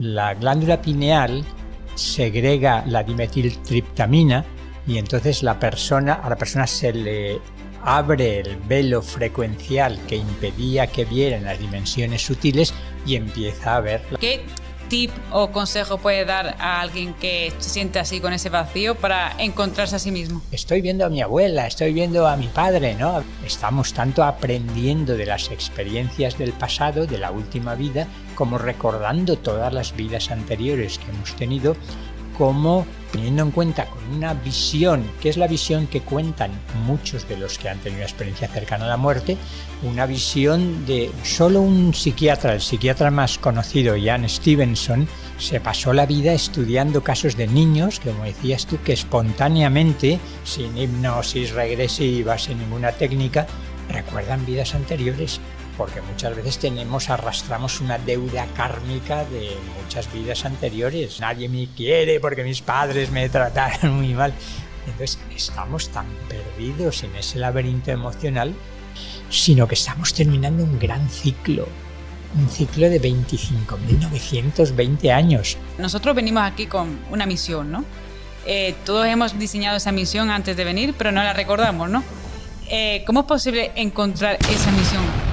La glándula pineal segrega la dimetiltriptamina y entonces a la persona se le abre el velo frecuencial que impedía que vieran las dimensiones sutiles y empieza a ver. ¿Qué tip o consejo puede dar a alguien que se siente así con ese vacío para encontrarse a sí mismo? Estoy viendo a mi abuela, estoy viendo a mi padre, ¿no? Estamos tanto aprendiendo de las experiencias del pasado, de la última vida, como recordando todas las vidas anteriores que hemos tenido, como teniendo en cuenta con una visión, que es la visión que cuentan muchos de los que han tenido experiencia cercana a la muerte, una visión de solo un psiquiatra, el psiquiatra más conocido, Ian Stevenson, se pasó la vida estudiando casos de niños, como decías tú, que espontáneamente, sin hipnosis regresiva, sin ninguna técnica, recuerdan vidas anteriores. Porque muchas veces arrastramos una deuda kármica de muchas vidas anteriores. Nadie me quiere porque mis padres me trataron muy mal. Entonces estamos tan perdidos en ese laberinto emocional, sino que estamos terminando un gran ciclo. Un ciclo de 25.920 años. Nosotros venimos aquí con una misión, ¿no? Todos hemos diseñado esa misión antes de venir, pero no la recordamos, ¿no? ¿Cómo es posible encontrar esa misión?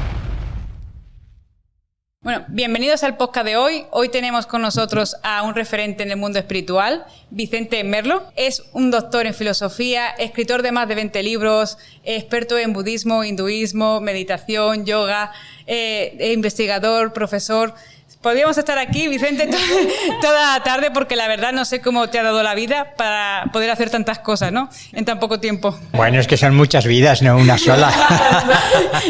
Bueno, bienvenidos al podcast de hoy. Hoy tenemos con nosotros a un referente en el mundo espiritual, Vicente Merlo. Es un doctor en filosofía, escritor de más de 20 libros, experto en budismo, hinduismo, meditación, yoga, investigador, profesor. Podríamos estar aquí, Vicente, toda la tarde porque la verdad no sé cómo te ha dado la vida para poder hacer tantas cosas, ¿no? En tan poco tiempo. Bueno, es que son muchas vidas, no una sola.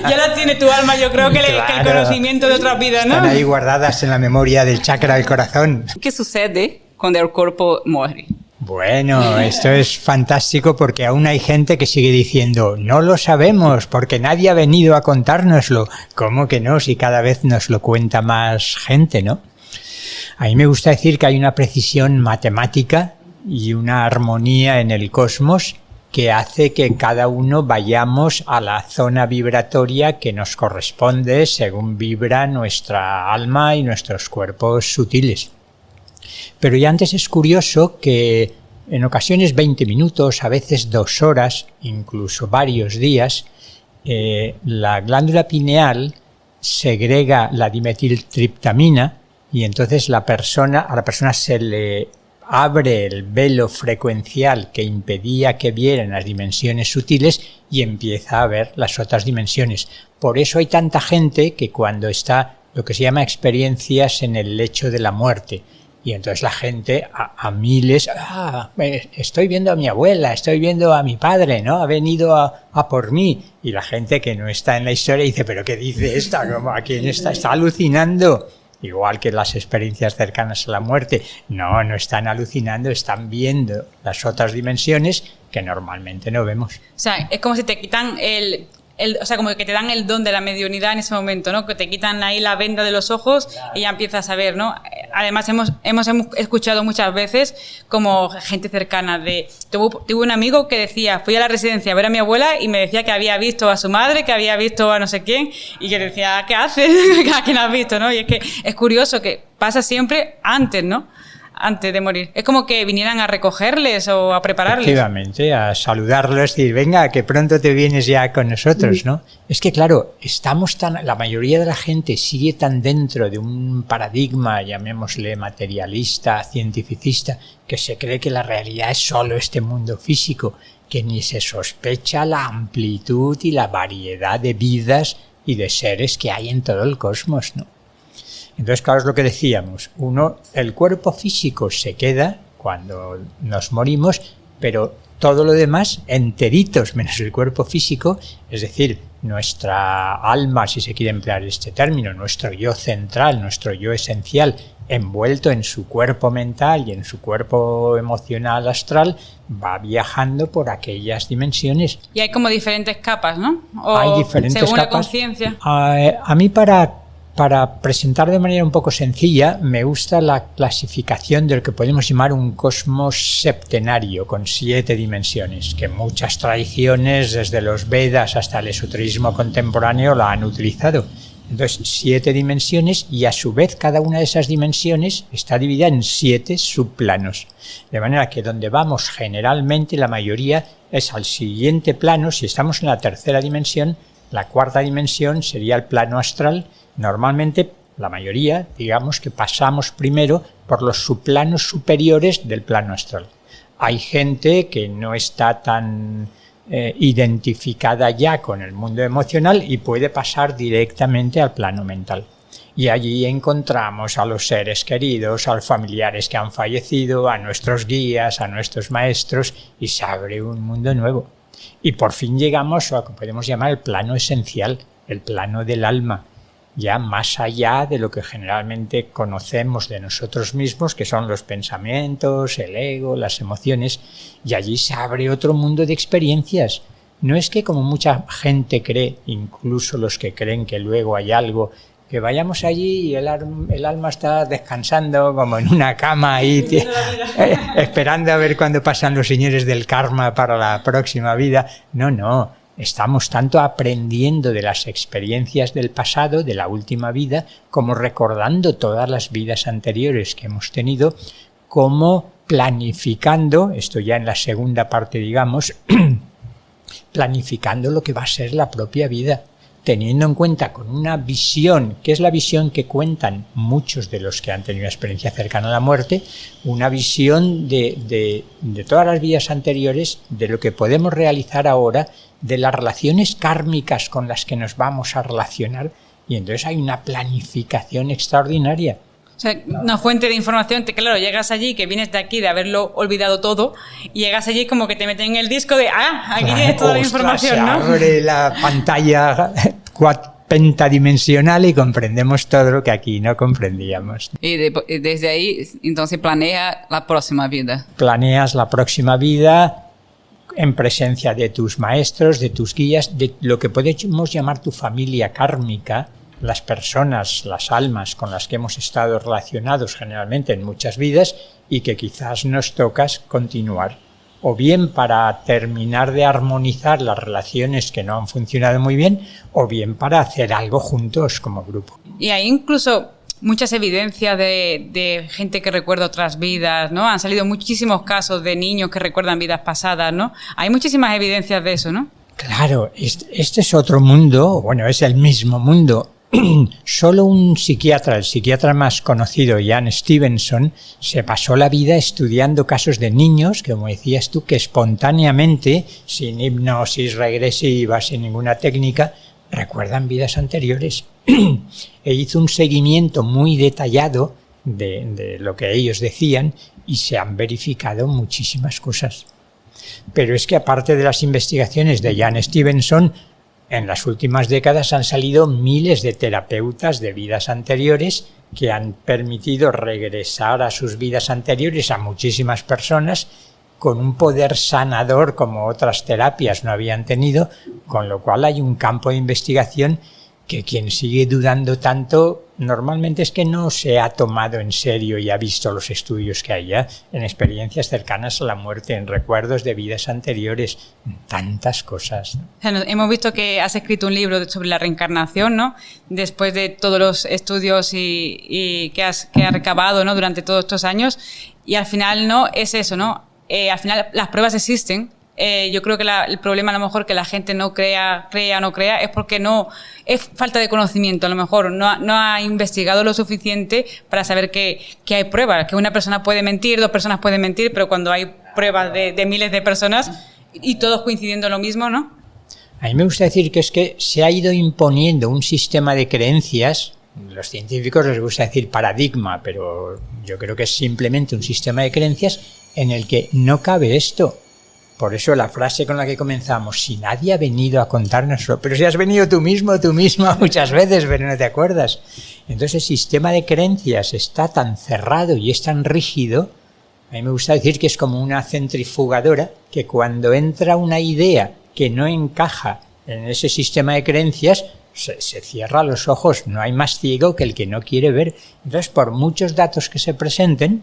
Ya la tiene tu alma, yo creo que, claro, que el conocimiento de otras vidas, ¿no? Están ahí guardadas en la memoria del chakra del corazón. ¿Qué sucede cuando el cuerpo muere? Bueno, esto es fantástico porque aún hay gente que sigue diciendo no lo sabemos porque nadie ha venido a contárnoslo. ¿Cómo que no? Si cada vez nos lo cuenta más gente, ¿no? A mí me gusta decir que hay una precisión matemática y una armonía en el cosmos que hace que cada uno vayamos a la zona vibratoria que nos corresponde según vibra nuestra alma y nuestros cuerpos sutiles. Pero ya antes es curioso que en ocasiones 20 minutos, a veces 2 horas, incluso varios días, la glándula pineal segrega la dimetiltriptamina y entonces a la persona se le abre el velo frecuencial que impedía que vieran las dimensiones sutiles y empieza a ver las otras dimensiones. Por eso hay tanta gente que cuando está lo que se llama experiencias en el lecho de la muerte, y entonces la gente a miles, estoy viendo a mi abuela, estoy viendo a mi padre, ¿no? Ha venido a por mí. Y la gente que no está en la historia dice, ¿pero qué dice esta? ¿A quién está? Está alucinando. Igual que las experiencias cercanas a la muerte. No están alucinando, están viendo las otras dimensiones que normalmente no vemos. O sea, es como si te quitan o sea, como que te dan el don de la mediunidad en ese momento, ¿no? Que te quitan ahí la venda de los ojos y ya empiezas a ver, ¿no? Además, hemos escuchado muchas veces como gente cercana tuve un amigo que decía, fui a la residencia a ver a mi abuela y me decía que había visto a su madre, que había visto a no sé quién, y que decía, ¿qué haces? ¿A quién has visto, no? Y es que es curioso que pasa siempre antes, ¿no? Antes de morir. Es como que vinieran a recogerles o a prepararles. Efectivamente, a saludarlos y decir, venga, que pronto te vienes ya con nosotros, ¿no? Es que claro, la mayoría de la gente sigue tan dentro de un paradigma, llamémosle materialista, cientificista, que se cree que la realidad es solo este mundo físico, que ni se sospecha la amplitud y la variedad de vidas y de seres que hay en todo el cosmos, ¿no? Entonces, claro, es lo que decíamos. El cuerpo físico se queda cuando nos morimos, pero todo lo demás, enteritos, menos el cuerpo físico, es decir, nuestra alma, si se quiere emplear este término, nuestro yo central, nuestro yo esencial, envuelto en su cuerpo mental y en su cuerpo emocional astral, va viajando por aquellas dimensiones. Y hay como diferentes capas, ¿no? Hay diferentes según capas. La conciencia. A mí para presentar de manera un poco sencilla, me gusta la clasificación de lo que podemos llamar un cosmos septenario, con 7 dimensiones, que muchas tradiciones, desde los Vedas hasta el esoterismo contemporáneo, la han utilizado. Entonces, 7 dimensiones y a su vez cada una de esas dimensiones está dividida en 7 subplanos. De manera que donde vamos generalmente, la mayoría, es al siguiente plano. Si estamos en la tercera dimensión, la cuarta dimensión sería el plano astral. Normalmente, la mayoría, digamos que pasamos primero por los subplanos superiores del plano astral. Hay gente que no está tan identificada ya con el mundo emocional y puede pasar directamente al plano mental. Y allí encontramos a los seres queridos, a los familiares que han fallecido, a nuestros guías, a nuestros maestros, y se abre un mundo nuevo. Y por fin llegamos a lo que podemos llamar el plano esencial, el plano del alma, ya más allá de lo que generalmente conocemos de nosotros mismos, que son los pensamientos, el ego, las emociones, y allí se abre otro mundo de experiencias. No es que, como mucha gente cree, incluso los que creen que luego hay algo, que vayamos allí y el alma está descansando como en una cama ahí, esperando a ver cuándo pasan los señores del karma para la próxima vida. No. Estamos tanto aprendiendo de las experiencias del pasado, de la última vida, como recordando todas las vidas anteriores que hemos tenido, como planificando, esto ya en la segunda parte, digamos, planificando lo que va a ser la propia vida, teniendo en cuenta con una visión, que es la visión que cuentan muchos de los que han tenido una experiencia cercana a la muerte, una visión de todas las vidas anteriores, de lo que podemos realizar ahora, de las relaciones kármicas con las que nos vamos a relacionar, y entonces hay una planificación extraordinaria. O sea, una fuente de información, claro, llegas allí, que vienes de aquí, de haberlo olvidado todo, y llegas allí como que te meten en el disco de, aquí tienes toda la información, ¿no? Se abre la pantalla pentadimensional y comprendemos todo lo que aquí no comprendíamos. Y desde ahí, entonces, planea la próxima vida. Planeas la próxima vida en presencia de tus maestros, de tus guías, de lo que podemos llamar tu familia kármica, las personas, las almas con las que hemos estado relacionados generalmente en muchas vidas y que quizás nos tocas continuar, o bien para terminar de armonizar las relaciones que no han funcionado muy bien, o bien para hacer algo juntos como grupo. Y hay incluso muchas evidencias de gente que recuerda otras vidas, ¿no? Han salido muchísimos casos de niños que recuerdan vidas pasadas, ¿no? Hay muchísimas evidencias de eso, ¿no? Claro, este es otro mundo, bueno, es el mismo mundo. Solo un psiquiatra, el psiquiatra más conocido, Jan Stevenson, se pasó la vida estudiando casos de niños, que, como decías tú, que espontáneamente, sin hipnosis regresiva, sin ninguna técnica, recuerdan vidas anteriores. E hizo un seguimiento muy detallado de lo que ellos decían y se han verificado muchísimas cosas. Pero es que aparte de las investigaciones de Jan Stevenson, en las últimas décadas han salido miles de terapeutas de vidas anteriores que han permitido regresar a sus vidas anteriores a muchísimas personas con un poder sanador como otras terapias no habían tenido, con lo cual hay un campo de investigación que quien sigue dudando tanto normalmente es que no se ha tomado en serio y ha visto los estudios que hay ya en experiencias cercanas a la muerte, en recuerdos de vidas anteriores, tantas cosas, ¿no? O sea, hemos visto que has escrito un libro sobre la reencarnación, ¿no? Después de todos los estudios y que has recabado, ¿no? Durante todos estos años, y al final, ¿no? Es eso, ¿no? Al final las pruebas existen. Yo creo que el problema a lo mejor que la gente no crea o no crea es porque no es falta de conocimiento, a lo mejor no ha investigado lo suficiente para saber que hay pruebas, que una persona puede mentir, 2 personas pueden mentir, pero cuando hay pruebas de miles de personas y todos coincidiendo en lo mismo, ¿no? A mí me gusta decir que es que se ha ido imponiendo un sistema de creencias. Los científicos les gusta decir paradigma, pero yo creo que es simplemente un sistema de creencias en el que no cabe esto. Por eso la frase con la que comenzamos, si nadie ha venido a contárnoslo, pero si has venido tú misma muchas veces, pero no te acuerdas. Entonces el sistema de creencias está tan cerrado y es tan rígido, a mí me gusta decir que es como una centrifugadora, que cuando entra una idea que no encaja en ese sistema de creencias, se cierra los ojos, no hay más ciego que el que no quiere ver. Entonces, por muchos datos que se presenten,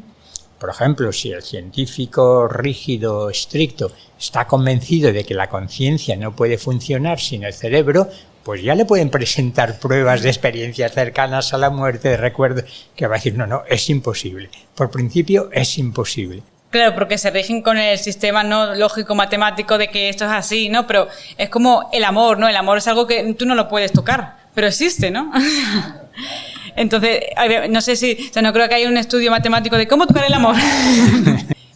por ejemplo, si el científico rígido, estricto, está convencido de que la conciencia no puede funcionar sin el cerebro, pues ya le pueden presentar pruebas de experiencias cercanas a la muerte, de recuerdos, que va a decir, no, es imposible. Por principio, es imposible. Claro, porque se rigen con el sistema no lógico-matemático de que esto es así, ¿no? Pero es como el amor, ¿no? El amor es algo que tú no lo puedes tocar, pero existe, ¿no? Entonces, no sé si... O sea, no creo que haya un estudio matemático de cómo tocar el amor.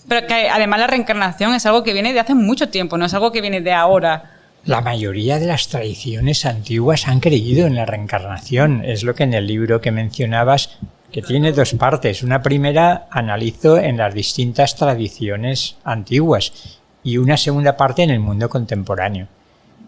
Pero que además la reencarnación es algo que viene de hace mucho tiempo, no es algo que viene de ahora. La mayoría de las tradiciones antiguas han creído en la reencarnación. Es lo que en el libro que mencionabas, que tiene dos partes. Una primera analizo en las distintas tradiciones antiguas y una segunda parte en el mundo contemporáneo.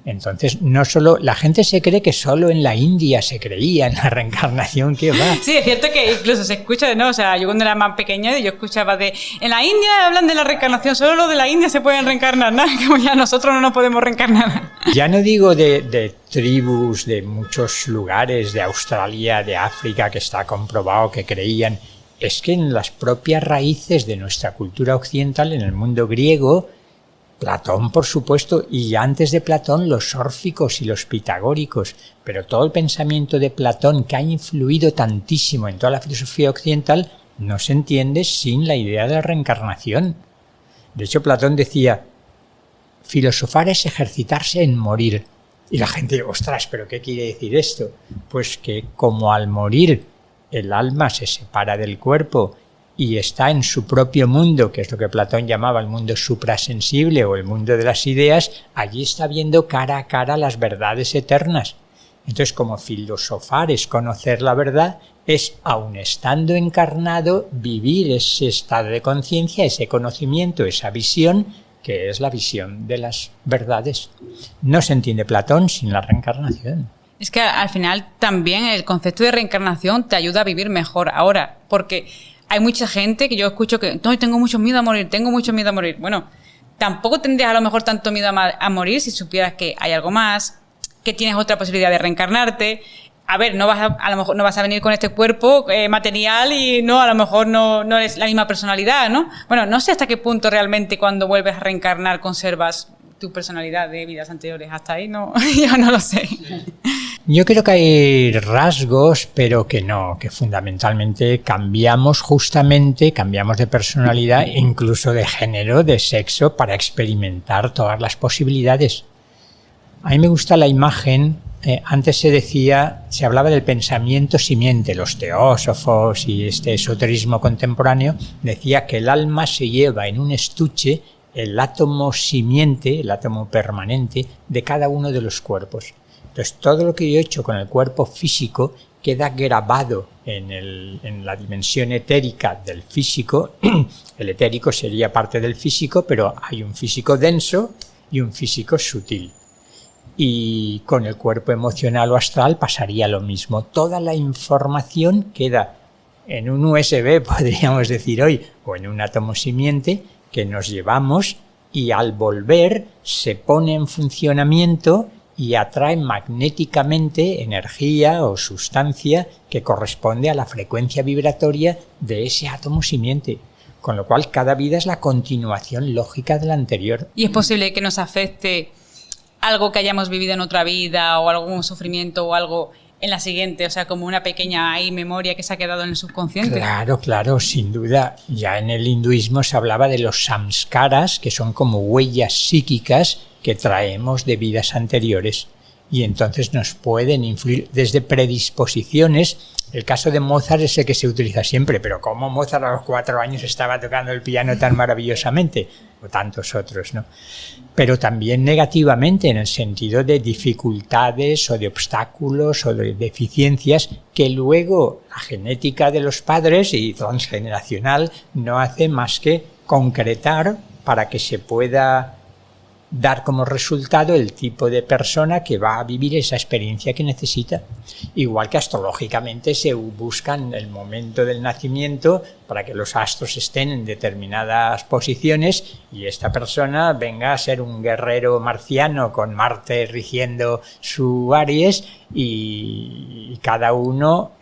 Entonces, no solo la gente se cree que solo en la India se creía en la reencarnación, ¿qué va? Sí, es cierto que incluso se escucha, ¿no? O sea, yo cuando era más pequeña yo escuchaba en la India hablan de la reencarnación, solo los de la India se pueden reencarnar, ¿no? Como ya nosotros no nos podemos reencarnar. Ya no digo de tribus de muchos lugares, de Australia, de África, que está comprobado que creían. Es que en las propias raíces de nuestra cultura occidental, en el mundo griego, Platón, por supuesto, y antes de Platón los órficos y los pitagóricos, pero todo el pensamiento de Platón, que ha influido tantísimo en toda la filosofía occidental, no se entiende sin la idea de la reencarnación. De hecho, Platón decía, filosofar es ejercitarse en morir. Y la gente, ostras, ¿pero qué quiere decir esto? Pues que como al morir el alma se separa del cuerpo y está en su propio mundo, que es lo que Platón llamaba el mundo suprasensible o el mundo de las ideas, allí está viendo cara a cara las verdades eternas. Entonces, como filosofar es conocer la verdad, es, aun estando encarnado, vivir ese estado de conciencia, ese conocimiento, esa visión, que es la visión de las verdades. No se entiende Platón sin la reencarnación. Es que al final también el concepto de reencarnación te ayuda a vivir mejor ahora, porque hay mucha gente que yo escucho que no, tengo mucho miedo a morir, tengo mucho miedo a morir. Bueno, tampoco tendrías a lo mejor tanto miedo a morir si supieras que hay algo más, que tienes otra posibilidad de reencarnarte. A ver, a lo mejor no vas a venir con este cuerpo material y no, a lo mejor no eres la misma personalidad, ¿no? Bueno, no sé hasta qué punto realmente cuando vuelves a reencarnar conservas tu personalidad de vidas anteriores. Hasta ahí no, yo no lo sé. Yo creo que hay rasgos, pero que no, que fundamentalmente cambiamos de personalidad, incluso de género, de sexo, para experimentar todas las posibilidades. A mí me gusta la imagen, antes se hablaba del pensamiento simiente, los teósofos y este esoterismo contemporáneo decía que el alma se lleva en un estuche el átomo simiente, el átomo permanente de cada uno de los cuerpos. Entonces, todo lo que yo he hecho con el cuerpo físico queda grabado en la dimensión etérica del físico. El etérico sería parte del físico, pero hay un físico denso y un físico sutil. Y con el cuerpo emocional o astral pasaría lo mismo. Toda la información queda en un USB, podríamos decir hoy, o en un átomo simiente que nos llevamos y al volver se pone en funcionamiento y atrae magnéticamente energía o sustancia que corresponde a la frecuencia vibratoria de ese átomo simiente. Con lo cual, cada vida es la continuación lógica de la anterior. ¿Y es posible que nos afecte algo que hayamos vivido en otra vida o algún sufrimiento o algo en la siguiente? O sea, como una pequeña memoria que se ha quedado en el subconsciente. Claro, sin duda. Ya en el hinduismo se hablaba de los samskaras, que son como huellas psíquicas que traemos de vidas anteriores y entonces nos pueden influir desde predisposiciones. El caso de Mozart es el que se utiliza siempre, pero ¿cómo Mozart a los 4 años estaba tocando el piano tan maravillosamente? O tantos otros, ¿no? Pero también negativamente, en el sentido de dificultades o de obstáculos o de deficiencias que luego la genética de los padres y transgeneracional no hace más que concretar para que se pueda dar como resultado el tipo de persona que va a vivir esa experiencia que necesita. Igual que astrológicamente se busca en el momento del nacimiento para que los astros estén en determinadas posiciones y esta persona venga a ser un guerrero marciano con Marte rigiendo su Aries y cada uno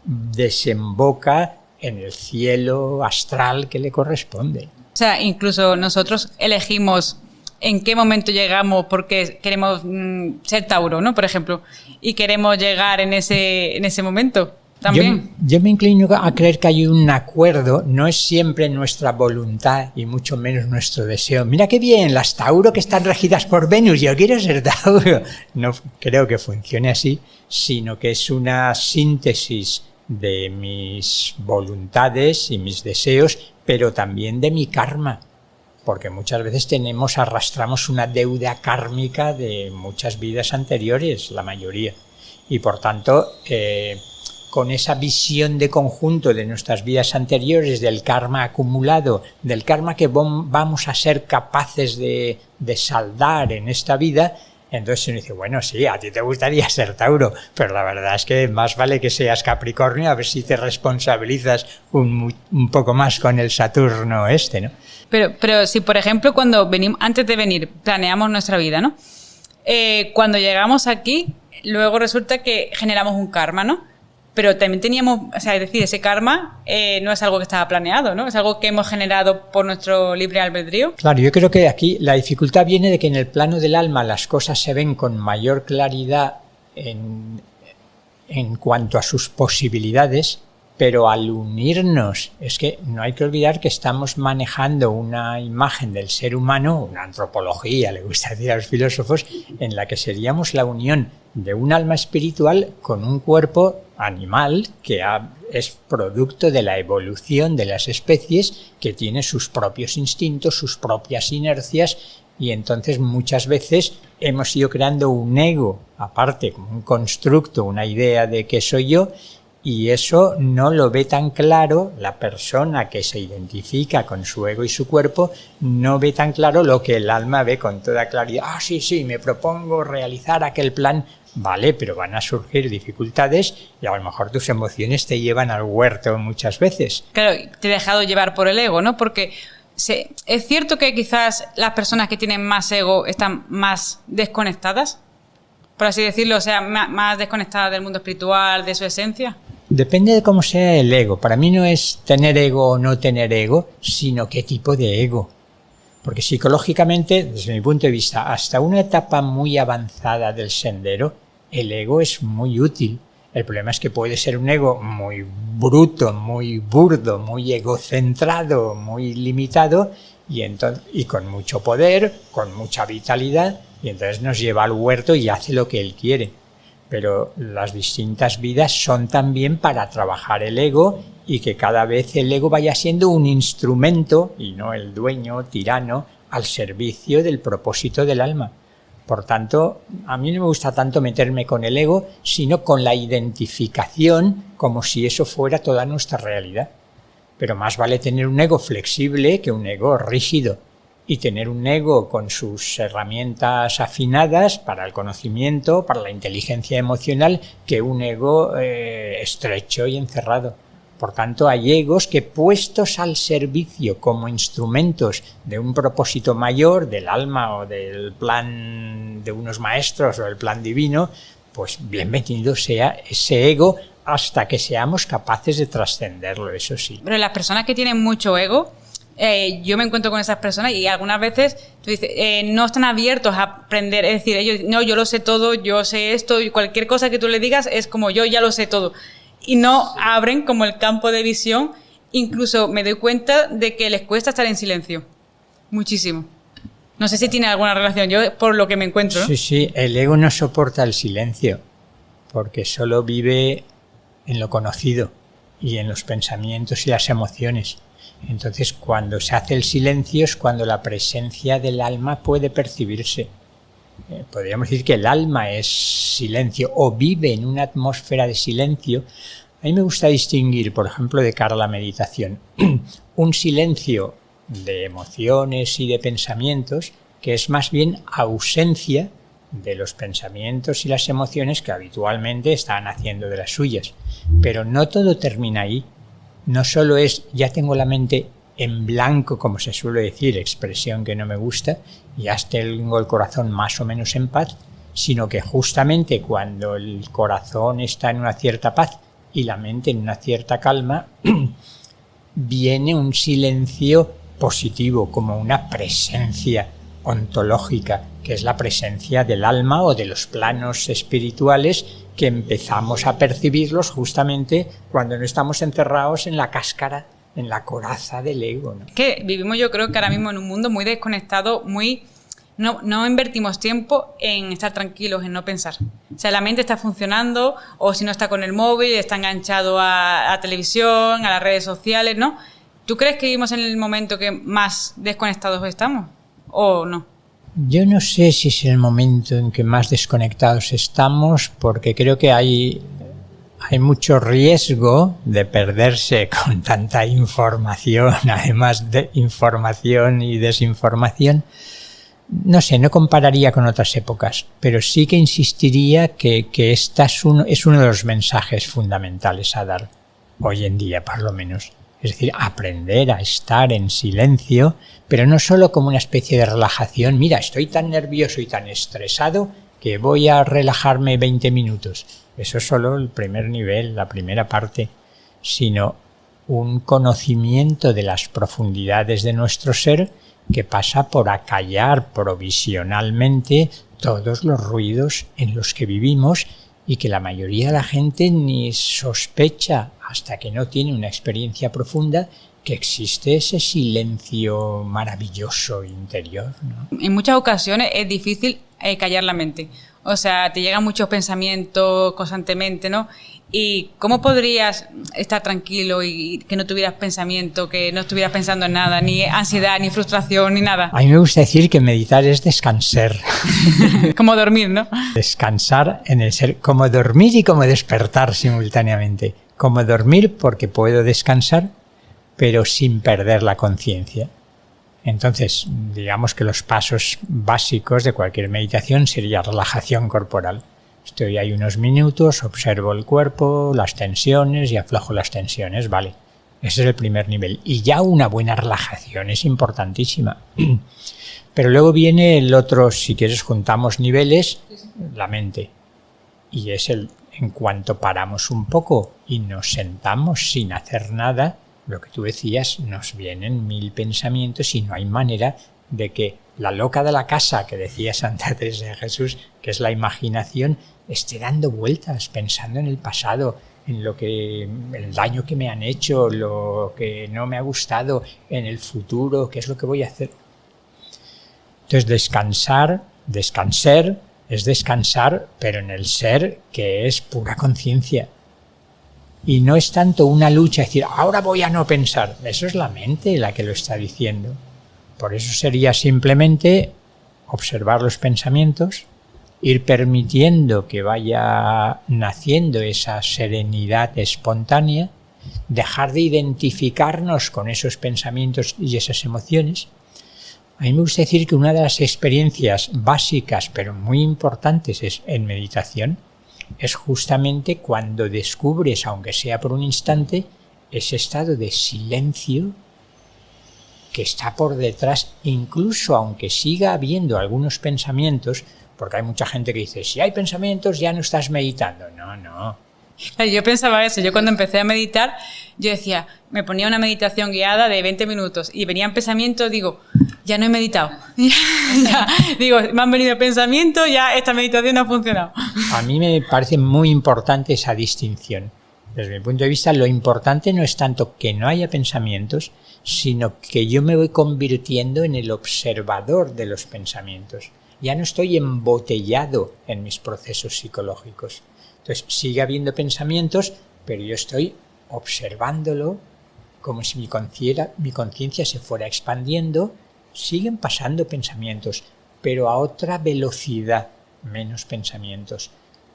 desemboca en el cielo astral que le corresponde. O sea, incluso nosotros elegimos en qué momento llegamos porque queremos ser Tauro, ¿no? Por ejemplo, y queremos llegar en ese momento también. Yo me inclino a creer que hay un acuerdo, no es siempre nuestra voluntad y mucho menos nuestro deseo. Mira qué bien, las Tauro que están regidas por Venus, yo quiero ser Tauro. No creo que funcione así, sino que es una síntesis de mis voluntades y mis deseos, pero también de mi karma. Porque muchas veces arrastramos una deuda kármica de muchas vidas anteriores, la mayoría. Y por tanto, con esa visión de conjunto de nuestras vidas anteriores, del karma acumulado, del karma que vamos a ser capaces de saldar en esta vida, entonces uno dice, bueno, sí, a ti te gustaría ser Tauro, pero la verdad es que más vale que seas Capricornio, a ver si te responsabilizas un poco más con el Saturno ¿no? Pero si, por ejemplo, cuando venimos, antes de venir, planeamos nuestra vida, ¿no? Cuando llegamos aquí, luego resulta que generamos un karma, ¿no? Pero también teníamos, o sea, es decir, ese karma no es algo que estaba planeado, ¿no? Es algo que hemos generado por nuestro libre albedrío. Claro, yo creo que aquí la dificultad viene de que en el plano del alma las cosas se ven con mayor claridad en cuanto a sus posibilidades, pero al unirnos, es que no hay que olvidar que estamos manejando una imagen del ser humano, una antropología, le gusta decir a los filósofos, en la que seríamos la unión de un alma espiritual con un cuerpo animal que es producto de la evolución de las especies, que tiene sus propios instintos, sus propias inercias, y entonces muchas veces hemos ido creando un ego, aparte como un constructo, una idea de que soy yo, y eso no lo ve tan claro la persona que se identifica con su ego y su cuerpo, no ve tan claro lo que el alma ve con toda claridad. Sí, me propongo realizar aquel plan. Vale, pero van a surgir dificultades y a lo mejor tus emociones te llevan al huerto muchas veces. Claro, te he dejado llevar por el ego, ¿no? Porque es cierto que quizás las personas que tienen más ego están más desconectadas, por así decirlo, o sea, más desconectadas del mundo espiritual, de su esencia. Depende de cómo sea el ego. Para mí no es tener ego o no tener ego, sino qué tipo de ego. Porque psicológicamente, desde mi punto de vista, hasta una etapa muy avanzada del sendero, el ego es muy útil. El problema es que puede ser un ego muy bruto, muy burdo, muy egocentrado, muy limitado y con mucho poder, con mucha vitalidad, y entonces nos lleva al huerto y hace lo que él quiere. Pero las distintas vidas son también para trabajar el ego y que cada vez el ego vaya siendo un instrumento y no el dueño, tirano, al servicio del propósito del alma. Por tanto, a mí no me gusta tanto meterme con el ego, sino con la identificación como si eso fuera toda nuestra realidad. Pero más vale tener un ego flexible que un ego rígido. Y tener un ego con sus herramientas afinadas para el conocimiento, para la inteligencia emocional, que un ego estrecho y encerrado. Por tanto, hay egos que puestos al servicio como instrumentos de un propósito mayor, del alma o del plan de unos maestros o el plan divino, pues bienvenido sea ese ego hasta que seamos capaces de trascenderlo, eso sí. Pero las personas que tienen mucho ego, yo me encuentro con esas personas y algunas veces tú dices, no están abiertos a aprender, es decir, ellos, no, yo lo sé todo, yo sé esto, y cualquier cosa que tú le digas es como yo ya lo sé todo. Y no abren como el campo de visión, incluso me doy cuenta de que les cuesta estar en silencio, muchísimo. No sé si tiene alguna relación, yo por lo que me encuentro, ¿no? Sí, el ego no soporta el silencio, porque solo vive en lo conocido y en los pensamientos y las emociones. Entonces, cuando se hace el silencio es cuando la presencia del alma puede percibirse. Podríamos decir que el alma es silencio o vive en una atmósfera de silencio. A mí me gusta distinguir, por ejemplo, de cara a la meditación, un silencio de emociones y de pensamientos que es más bien ausencia de los pensamientos y las emociones que habitualmente están haciendo de las suyas. Pero no todo termina ahí. No solo es, ya tengo la mente en blanco, como se suele decir, expresión que no me gusta, y ya tengo el corazón más o menos en paz, sino que justamente cuando el corazón está en una cierta paz y la mente en una cierta calma, viene un silencio positivo, como una presencia ontológica, que es la presencia del alma o de los planos espirituales que empezamos a percibirlos justamente cuando no estamos encerrados en la cáscara, en la coraza del ego, ¿no? Que vivimos, yo creo que ahora mismo en un mundo muy desconectado, no invertimos tiempo en estar tranquilos, en no pensar. O sea, la mente está funcionando, o si no está con el móvil, está enganchado a la televisión, a las redes sociales, ¿no? ¿Tú crees que vivimos en el momento que más desconectados estamos o no? Yo no sé si es el momento en que más desconectados estamos, porque creo que hay mucho riesgo de perderse con tanta información, además de información y desinformación. No sé, no compararía con otras épocas, pero sí que insistiría que esta es uno de los mensajes fundamentales a dar, hoy en día por lo menos. Es decir, aprender a estar en silencio, pero no solo como una especie de relajación. Mira, estoy tan nervioso y tan estresado que voy a relajarme 20 minutos. Eso es solo el primer nivel, la primera parte, sino un conocimiento de las profundidades de nuestro ser que pasa por acallar provisionalmente todos los ruidos en los que vivimos y que la mayoría de la gente ni sospecha hasta que no tiene una experiencia profunda que existe ese silencio maravilloso interior, ¿no? En muchas ocasiones es difícil callar la mente. O sea, te llegan muchos pensamientos constantemente, ¿no? ¿Y cómo podrías estar tranquilo y que no tuvieras pensamiento, que no estuvieras pensando en nada, ni ansiedad, ni frustración, ni nada? A mí me gusta decir que meditar es descansar. Como dormir, ¿no? Descansar en el ser, como dormir y como despertar simultáneamente. Como dormir porque puedo descansar, pero sin perder la conciencia. Entonces, digamos que los pasos básicos de cualquier meditación sería relajación corporal. Estoy ahí unos minutos, observo el cuerpo, las tensiones y aflojo las tensiones, vale. Ese es el primer nivel. Y ya una buena relajación es importantísima. Pero luego viene el otro, si quieres juntamos niveles, la mente. Y es en cuanto paramos un poco y nos sentamos sin hacer nada, lo que tú decías, nos vienen 1000 pensamientos y no hay manera de que la loca de la casa, que decía Santa Teresa de Jesús, que es la imaginación, esté dando vueltas, pensando en el pasado, en el daño que me han hecho, lo que no me ha gustado, en el futuro, qué es lo que voy a hacer. Entonces, descansar es descansar, pero en el ser que es pura conciencia. Y no es tanto una lucha, decir, ahora voy a no pensar. Eso es la mente la que lo está diciendo. Por eso sería simplemente observar los pensamientos, ir permitiendo que vaya naciendo esa serenidad espontánea, dejar de identificarnos con esos pensamientos y esas emociones. A mí me gusta decir que una de las experiencias básicas, pero muy importantes en meditación, es justamente cuando descubres, aunque sea por un instante, ese estado de silencio que está por detrás, incluso aunque siga habiendo algunos pensamientos, porque hay mucha gente que dice, si hay pensamientos ya no estás meditando. No. Yo pensaba eso, yo cuando empecé a meditar, yo decía, me ponía una meditación guiada de 20 minutos y venían pensamientos, digo, ya no he meditado. Digo, me han venido pensamientos, ya esta meditación no ha funcionado. A mí me parece muy importante esa distinción. Desde mi punto de vista, lo importante no es tanto que no haya pensamientos, sino que yo me voy convirtiendo en el observador de los pensamientos. Ya no estoy embotellado en mis procesos psicológicos. Entonces, sigue habiendo pensamientos, pero yo estoy observándolo como si mi conciencia se fuera expandiendo. Siguen pasando pensamientos, pero a otra velocidad, menos pensamientos,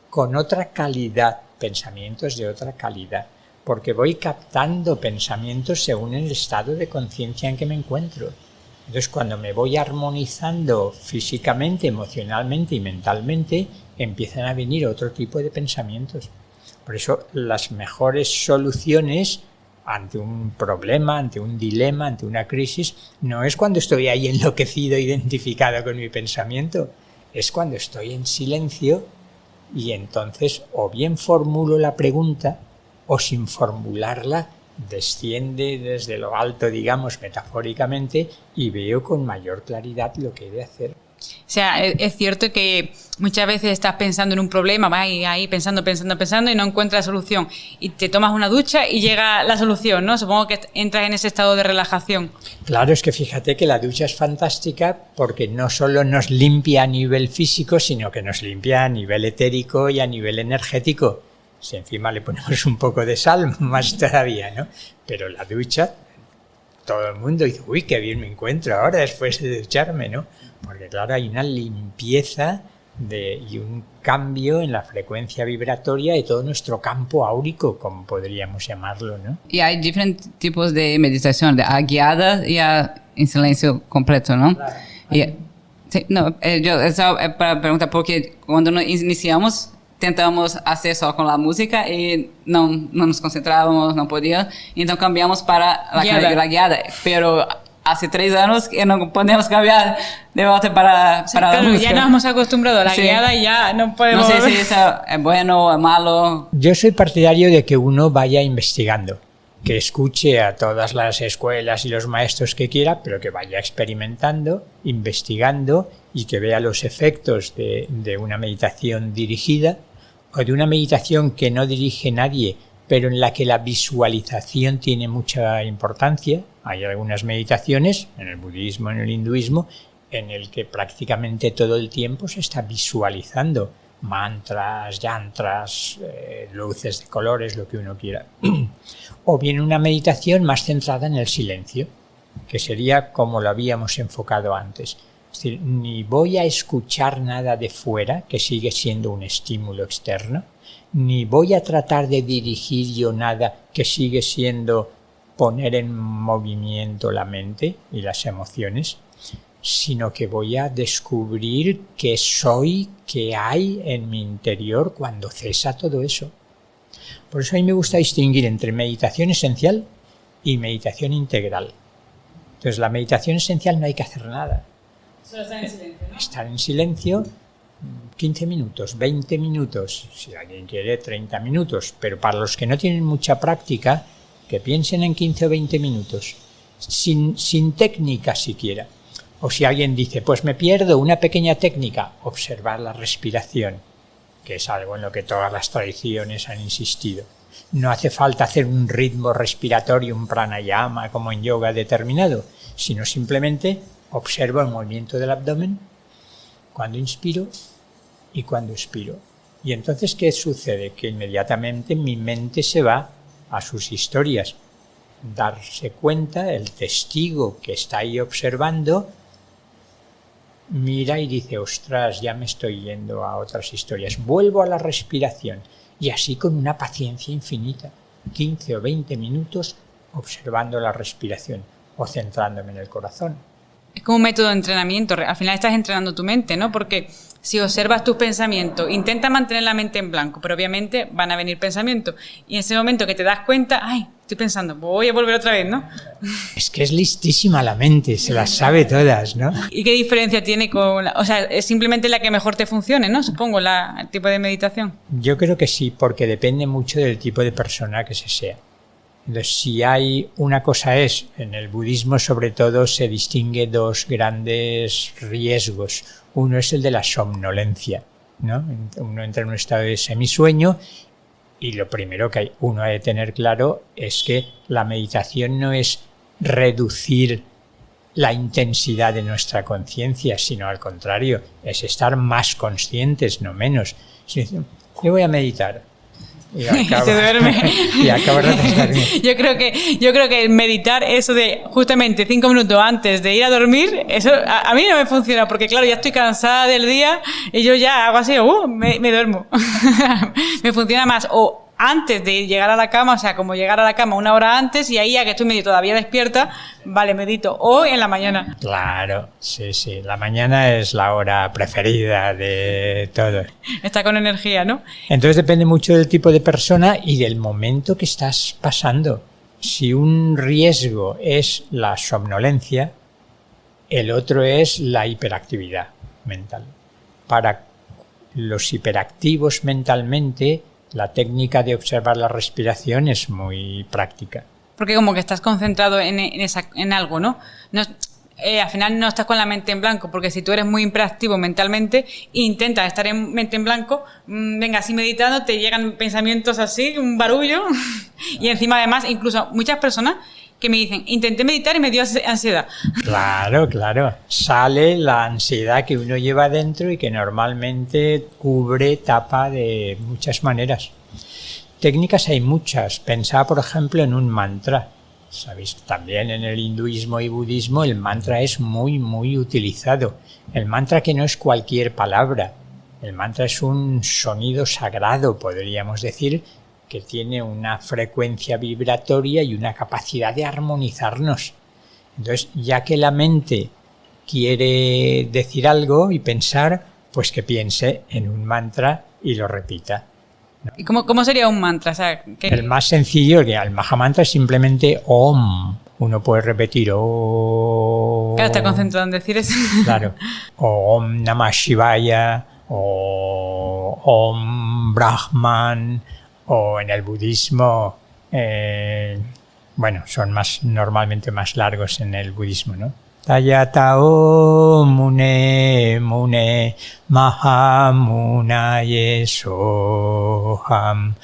con otra calidad, pensamientos de otra calidad, porque voy captando pensamientos según el estado de conciencia en que me encuentro. Entonces, cuando me voy armonizando físicamente, emocionalmente y mentalmente, empiezan a venir otro tipo de pensamientos. Por eso, las mejores soluciones ante un problema, ante un dilema, ante una crisis, no es cuando estoy ahí enloquecido, identificado con mi pensamiento, es cuando estoy en silencio y entonces o bien formulo la pregunta o sin formularla desciende desde lo alto, digamos, metafóricamente, y veo con mayor claridad lo que he de hacer. O sea, es cierto que muchas veces estás pensando en un problema, vas ahí pensando y no encuentras solución. Y te tomas una ducha y llega la solución, ¿no? Supongo que entras en ese estado de relajación. Claro, es que fíjate que la ducha es fantástica porque no solo nos limpia a nivel físico, sino que nos limpia a nivel etérico y a nivel energético. Si encima le ponemos un poco de sal, más todavía, ¿no? Pero la ducha, todo el mundo dice, uy, qué bien me encuentro ahora después de ducharme, ¿no? Porque claro, hay una limpieza y un cambio en la frecuencia vibratoria de todo nuestro campo áurico, como podríamos llamarlo, ¿no? Y hay diferentes tipos de meditación, a guiada y en silencio completo, ¿no? Claro. Sí, no, yo eso es para preguntar, porque cuando nos iniciamos, tentamos hacer só con la música y no nos concentrábamos, no podíamos, entonces cambiamos para la guiada, pero hace 3 años que no podemos cambiar de vuelta para la música. Ya nos hemos acostumbrado a la guiada y ya no podemos... No sé si eso es bueno o es malo. Yo soy partidario de que uno vaya investigando, que escuche a todas las escuelas y los maestros que quiera, pero que vaya experimentando, investigando y que vea los efectos de una meditación dirigida o de una meditación que no dirige nadie, pero en la que la visualización tiene mucha importancia. Hay algunas meditaciones, en el budismo, en el hinduismo, en el que prácticamente todo el tiempo se está visualizando mantras, yantras, luces de colores, lo que uno quiera. O bien una meditación más centrada en el silencio, que sería como lo habíamos enfocado antes. Es decir, ni voy a escuchar nada de fuera, que sigue siendo un estímulo externo, ni voy a tratar de dirigir yo nada, que sigue siendo poner en movimiento la mente y las emociones, sino que voy a descubrir qué soy, qué hay en mi interior cuando cesa todo eso. Por eso a mí me gusta distinguir entre meditación esencial y meditación integral. Entonces, la meditación esencial no hay que hacer nada. Solo estar en silencio, ¿no? Estar en silencio 15 minutos, 20 minutos, si alguien quiere 30 minutos, pero para los que no tienen mucha práctica, que piensen en 15 o 20 minutos, sin técnica siquiera. O si alguien dice, pues me pierdo una pequeña técnica, observar la respiración, que es algo en lo que todas las tradiciones han insistido. No hace falta hacer un ritmo respiratorio, un pranayama como en yoga determinado, sino simplemente observo el movimiento del abdomen cuando inspiro y cuando expiro. Y entonces, ¿qué sucede? Que inmediatamente mi mente se va a sus historias. Darse cuenta, el testigo que está ahí observando, mira y dice, ostras, ya me estoy yendo a otras historias. Vuelvo a la respiración y así con una paciencia infinita, 15 o 20 minutos observando la respiración o centrándome en el corazón. Es como un método de entrenamiento. Al final estás entrenando tu mente, ¿no? Porque si observas tus pensamientos, intenta mantener la mente en blanco, pero obviamente van a venir pensamientos. Y en ese momento que te das cuenta, ay, estoy pensando, voy a volver otra vez, ¿no? Es que es listísima la mente, se las sabe todas, ¿no? ¿Y qué diferencia tiene con o sea, es simplemente la que mejor te funcione, ¿no? Supongo, el tipo de meditación. Yo creo que sí, porque depende mucho del tipo de persona que se sea. Entonces, si hay una cosa es, en el budismo sobre todo se distingue 2 grandes riesgos. Uno es el de la somnolencia, ¿no? Uno entra en un estado de semisueño y lo primero que uno ha de tener claro es que la meditación no es reducir la intensidad de nuestra conciencia, sino al contrario, es estar más conscientes, no menos. Si dicen, yo voy a meditar. Y te duerme. Y acabas de dormir. Yo creo que meditar, eso de justamente 5 minutos antes de ir a dormir, eso a mí no me funciona, porque claro, ya estoy cansada del día y yo ya hago así, me duermo. Me funciona más o antes de llegar a la cama, o sea, como llegar a la cama 1 hora antes y ahí ya que estoy medio todavía despierta, vale, medito. O en la mañana. Claro, sí. La mañana es la hora preferida de todo. Está con energía, ¿no? Entonces depende mucho del tipo de persona y del momento que estás pasando. Si un riesgo es la somnolencia, el otro es la hiperactividad mental. Para los hiperactivos mentalmente, la técnica de observar la respiración es muy práctica. porque como que estás concentrado en algo, ¿no? Al final no estás con la mente en blanco, porque si tú eres muy hiperactivo mentalmente, intentas estar en mente en blanco, venga, así meditando, te llegan pensamientos así, un barullo, y encima además, incluso muchas personas que me dicen, intenté meditar y me dio ansiedad. Claro, claro. Sale la ansiedad que uno lleva dentro y que normalmente cubre, tapa de muchas maneras. Técnicas hay muchas. Pensaba, por ejemplo, en un mantra. Sabéis, también en el hinduismo y budismo el mantra es muy, muy utilizado. El mantra que no es cualquier palabra. El mantra es un sonido sagrado, podríamos decir, que tiene una frecuencia vibratoria y una capacidad de armonizarnos. Entonces, ya que la mente quiere decir algo y pensar, pues que piense en un mantra y lo repita. ¿Y cómo sería un mantra? O sea, el más sencillo, el Mahamantra, es simplemente Om. Uno puede repetir Om. Claro, está concentrado en decir eso. Claro. O Om Namah Shivaya, o Om Brahman, o en el budismo, son normalmente más largos en el budismo, ¿no? Tayatao mune mune mahamunaye soham.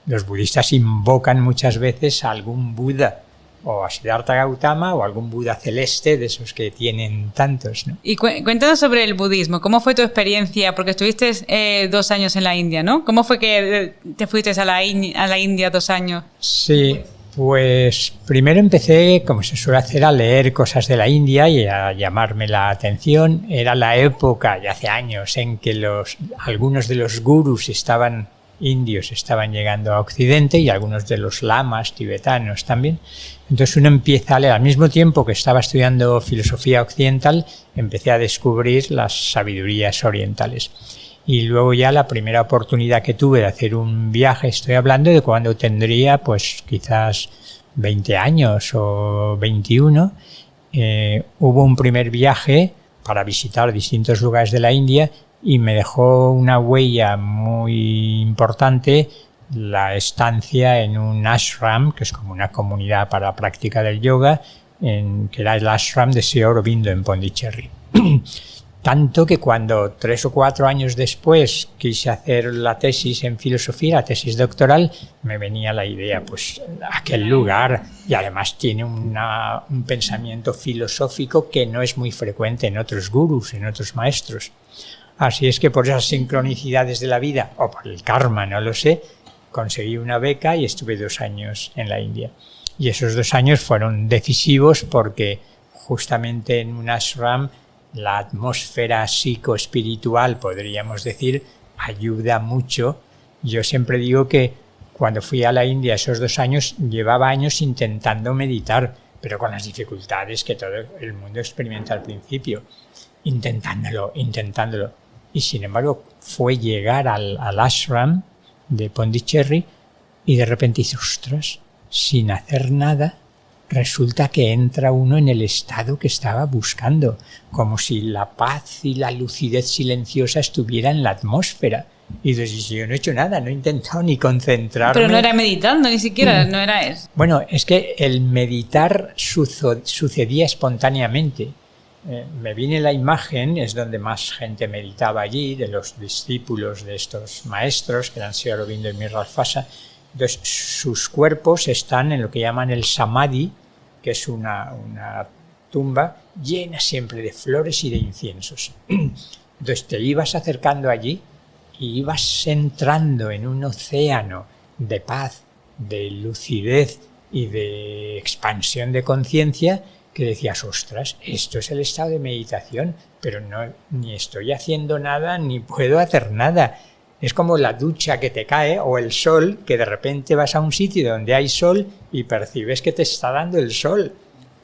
Los budistas invocan muchas veces a algún Buda, o a Siddhartha Gautama, o algún Buda celeste, de esos que tienen tantos, ¿no? Y cuéntanos sobre el budismo. ¿Cómo fue tu experiencia? Porque estuviste 2 años en la India, ¿no? ¿Cómo fue que te fuiste a la India 2 años? Sí. Pues primero empecé, como se suele hacer, a leer cosas de la India y a llamarme la atención. Era la época, ya hace años, en que algunos de los gurús indios estaban llegando a Occidente y algunos de los lamas tibetanos también. Entonces uno empieza a leer. Al mismo tiempo que estaba estudiando filosofía occidental, empecé a descubrir las sabidurías orientales. Y luego ya la primera oportunidad que tuve de hacer un viaje, estoy hablando de cuando tendría pues quizás 20 años o 21, hubo un primer viaje para visitar distintos lugares de la India y me dejó una huella muy importante la estancia en un ashram, que es como una comunidad para la práctica del yoga, que era el ashram de Sri Aurobindo en Pondicherry. Tanto que cuando 3 o 4 años después quise hacer la tesis en filosofía, la tesis doctoral, me venía la idea, pues aquel lugar, y además tiene un pensamiento filosófico que no es muy frecuente en otros gurús, en otros maestros. Así es que por esas sincronicidades de la vida, o por el karma, no lo sé, conseguí una beca y estuve 2 años en la India. Y esos 2 años fueron decisivos porque justamente en un ashram la atmósfera psicoespiritual, podríamos decir, ayuda mucho. Yo siempre digo que cuando fui a la India esos 2 años, llevaba años intentando meditar, pero con las dificultades que todo el mundo experimenta al principio, intentándolo. Y sin embargo fue llegar al ashram de Pondicherry y de repente dice, ostras, sin hacer nada, resulta que entra uno en el estado que estaba buscando, como si la paz y la lucidez silenciosa estuviera en la atmósfera. Y entonces yo no he hecho nada, no he intentado ni concentrarme. Pero no era meditando ni siquiera, no era eso. Bueno, es que el meditar sucedía espontáneamente. Me viene la imagen, es donde más gente meditaba allí, de los discípulos de estos maestros, que eran Sri Aurobindo y Mirralfasa. Entonces sus cuerpos están en lo que llaman el samadhi, que es una tumba llena siempre de flores y de inciensos. Entonces te ibas acercando allí y ibas entrando en un océano de paz, de lucidez y de expansión de conciencia que decías, ostras, esto es el estado de meditación, pero no, ni estoy haciendo nada ni puedo hacer nada. Es como la ducha que te cae o el sol, que de repente vas a un sitio donde hay sol y percibes que te está dando el sol.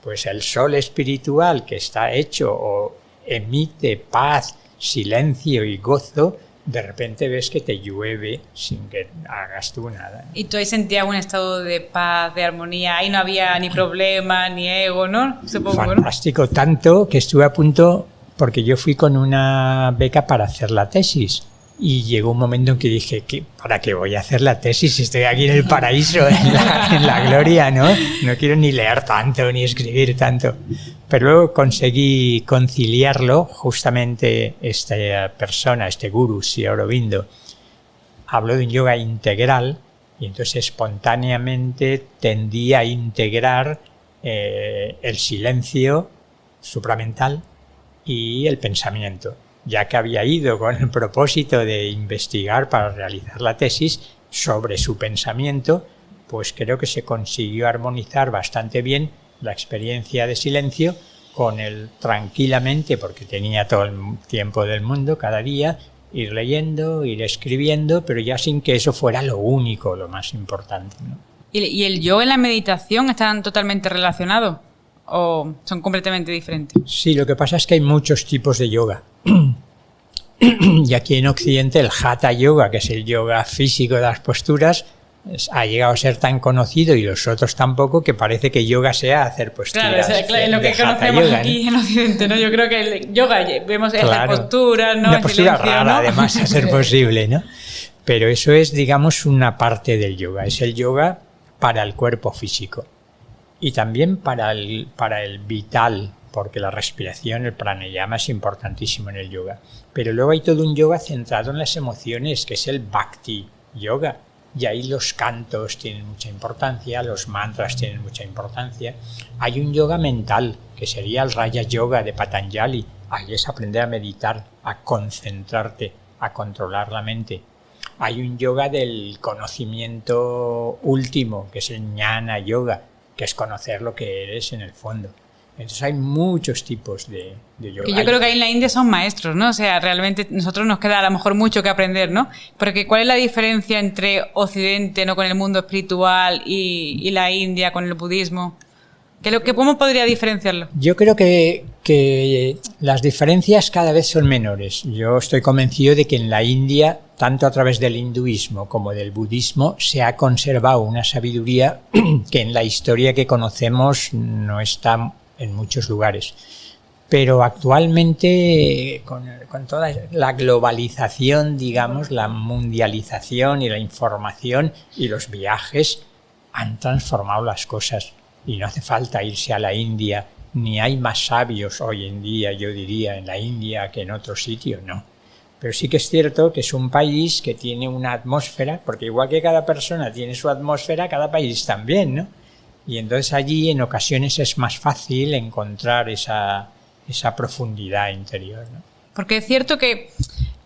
Pues el sol espiritual que está hecho o emite paz, silencio y gozo, de repente ves que te llueve sin que hagas tú nada. Y tú ahí sentías un estado de paz, de armonía, ahí no había ni problema, ni ego, ¿no? Supongo, fantástico, ¿no? Tanto que estuve a punto, porque yo fui con una beca para hacer la tesis. Y llegó un momento en que dije, ¿para qué voy a hacer la tesis si estoy aquí en el paraíso, en la gloria, ¿no? No quiero ni leer tanto, ni escribir tanto. Pero luego conseguí conciliarlo. Justamente esta persona, este gurú, Sri Aurobindo, habló de un yoga integral y entonces espontáneamente tendí a integrar el silencio supramental y el pensamiento. Ya que había ido con el propósito de investigar para realizar la tesis sobre su pensamiento, pues creo que se consiguió armonizar bastante bien la experiencia de silencio con el tranquilamente, porque tenía todo el tiempo del mundo cada día, ir leyendo, ir escribiendo, pero ya sin que eso fuera lo único, lo más importante, ¿no? ¿Y el yoga y la meditación están totalmente relacionados o son completamente diferentes? Sí, lo que pasa es que hay muchos tipos de yoga. Y aquí en Occidente el Hatha Yoga, que es el yoga físico de las posturas, ha llegado a ser tan conocido y los otros tampoco, que parece que yoga sea hacer posturas. Claro, o sea, es lo que conocemos yoga, aquí, ¿no?, en Occidente, ¿no? Yo creo que el yoga vemos esas posturas, ¿no? Una postura rara, ¿no? Además, a ser posible, ¿no? Pero eso es, digamos, una parte del yoga. Es el yoga para el cuerpo físico y también para el vital, porque la respiración, el pranayama es importantísimo en el yoga. Pero luego hay todo un yoga centrado en las emociones, que es el bhakti yoga. Y ahí los cantos tienen mucha importancia, los mantras tienen mucha importancia. Hay un yoga mental, que sería el Raja Yoga de Patanjali. Ahí es aprender a meditar, a concentrarte, a controlar la mente. Hay un yoga del conocimiento último, que es el Jnana Yoga, que es conocer lo que eres en el fondo. Entonces hay muchos tipos de yoga. Que yo creo que ahí en la India son maestros, ¿no? O sea, realmente nosotros nos queda a lo mejor mucho que aprender, ¿no? Porque ¿cuál es la diferencia entre Occidente, ¿no?, con el mundo espiritual y la India con el budismo? ¿Cómo podría diferenciarlo? Yo creo que las diferencias cada vez son menores. Yo estoy convencido de que en la India, tanto a través del hinduismo como del budismo, se ha conservado una sabiduría que en la historia que conocemos no está en muchos lugares. Pero actualmente, con toda la globalización, digamos, la mundialización y la información y los viajes han transformado las cosas. Y no hace falta irse a la India, ni hay más sabios hoy en día, yo diría, en la India que en otro sitio, no. Pero sí que es cierto que es un país que tiene una atmósfera, porque igual que cada persona tiene su atmósfera, cada país también, ¿no? Y entonces allí en ocasiones es más fácil encontrar esa profundidad interior, ¿no? Porque es cierto que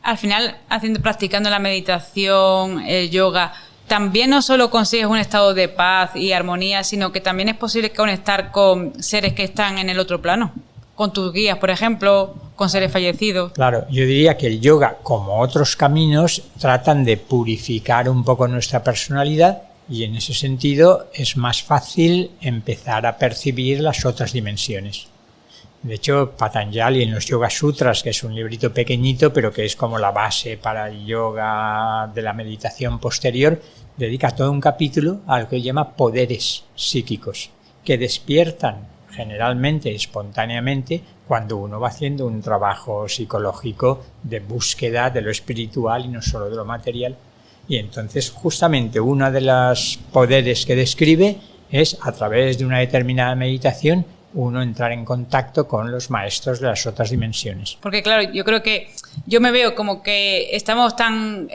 al final, practicando la meditación, el yoga, también no solo consigues un estado de paz y armonía, sino que también es posible conectar con seres que están en el otro plano, con tus guías, por ejemplo, con seres fallecidos. Claro, yo diría que el yoga, como otros caminos, tratan de purificar un poco nuestra personalidad y en ese sentido es más fácil empezar a percibir las otras dimensiones. De hecho, Patanjali en los Yoga Sutras, que es un librito pequeñito, pero que es como la base para el yoga de la meditación posterior, dedica todo un capítulo a lo que él llama poderes psíquicos, que despiertan generalmente, espontáneamente, cuando uno va haciendo un trabajo psicológico de búsqueda de lo espiritual y no solo de lo material. Y entonces, justamente, uno de los poderes que describe es, a través de una determinada meditación, uno entrar en contacto con los maestros de las otras dimensiones. Porque claro, yo creo que yo me veo como que estamos tan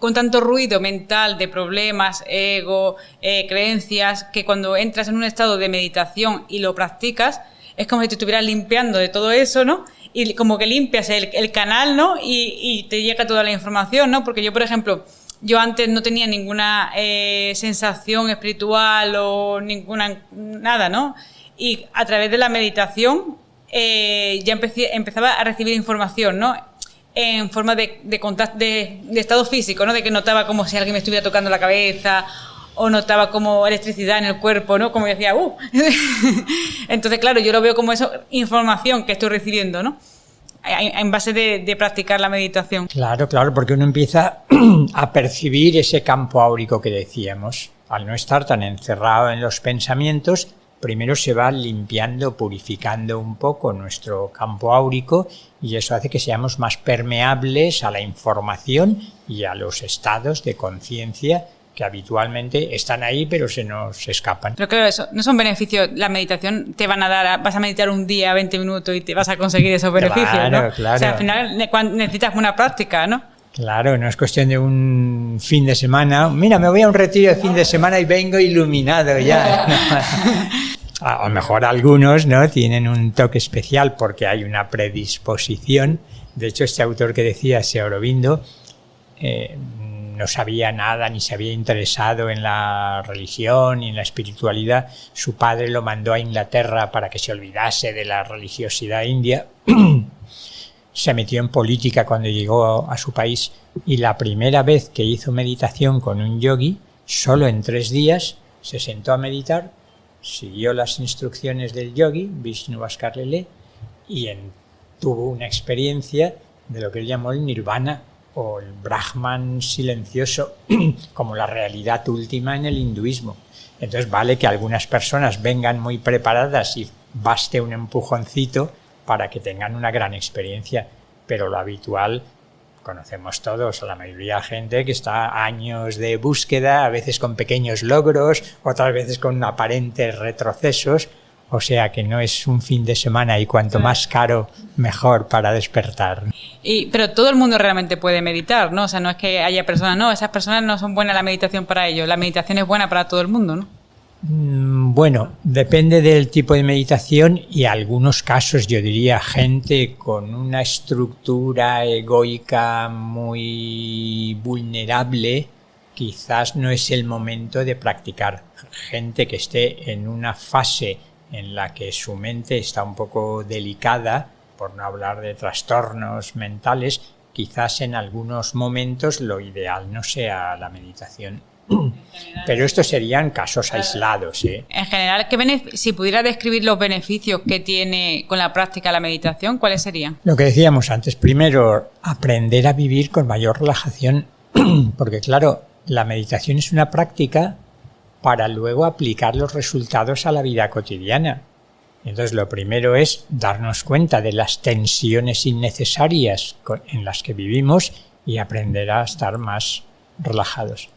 con tanto ruido mental de problemas, ego, creencias, que cuando entras en un estado de meditación y lo practicas, es como si te estuvieras limpiando de todo eso, ¿no? Y como que limpias el canal, ¿no? Y te llega toda la información, ¿no? Porque yo, por ejemplo, yo antes no tenía ninguna sensación espiritual o nada, ¿no? Y a través de la meditación ya empezaba a recibir información, ¿no? En forma de contacto, de estado físico, ¿no? De que notaba como si alguien me estuviera tocando la cabeza o notaba como electricidad en el cuerpo, ¿no? Como decía, Entonces, claro, yo lo veo como eso, información que estoy recibiendo, ¿no? En base de practicar la meditación. Claro, porque uno empieza a percibir ese campo áurico que decíamos. Al no estar tan encerrado en los pensamientos, primero se va limpiando, purificando un poco nuestro campo áurico y eso hace que seamos más permeables a la información y a los estados de conciencia que habitualmente están ahí pero se nos escapan. Pero claro, eso no son beneficios. La meditación te van a dar, vas a meditar un día, 20 minutos y te vas a conseguir esos beneficios, claro, ¿no? Claro. O sea, al final necesitas una práctica, ¿no? Claro, no es cuestión de un fin de semana. Mira, me voy a un retiro de fin de semana y vengo iluminado ya. A lo mejor algunos, ¿no?, tienen un toque especial porque hay una predisposición. De hecho, este autor que decía, Aurobindo, no sabía nada ni se había interesado en la religión ni en la espiritualidad. Su padre lo mandó a Inglaterra para que se olvidase de la religiosidad india. Se metió en política cuando llegó a su país y la primera vez que hizo meditación con un yogui, solo en 3 días, se sentó a meditar, siguió las instrucciones del yogui, Vishnu Bhaskar Lele, y tuvo una experiencia de lo que él llamó el nirvana o el Brahman silencioso como la realidad última en el hinduismo. Entonces vale que algunas personas vengan muy preparadas y baste un empujoncito para que tengan una gran experiencia, pero lo habitual, conocemos todos a la mayoría de gente que está años de búsqueda, a veces con pequeños logros, otras veces con aparentes retrocesos, o sea que no es un fin de semana y cuanto más caro, mejor para despertar. Pero todo el mundo realmente puede meditar, ¿no? O sea, no es que haya personas, no, esas personas no son buenas la meditación para ellos, la meditación es buena para todo el mundo, ¿no? Bueno, depende del tipo de meditación y algunos casos yo diría gente con una estructura egoica muy vulnerable, quizás no es el momento de practicar. Gente que esté en una fase en la que su mente está un poco delicada, por no hablar de trastornos mentales, quizás en algunos momentos lo ideal no sea la meditación. Pero estos serían casos aislados, ¿eh? En general, si pudiera describir los beneficios que tiene con la práctica la meditación, ¿cuáles serían? Lo que decíamos antes, primero, aprender a vivir con mayor relajación, porque claro, la meditación es una práctica para luego aplicar los resultados a la vida cotidiana. Entonces, lo primero es darnos cuenta de las tensiones innecesarias en las que vivimos y aprender a estar más relajados.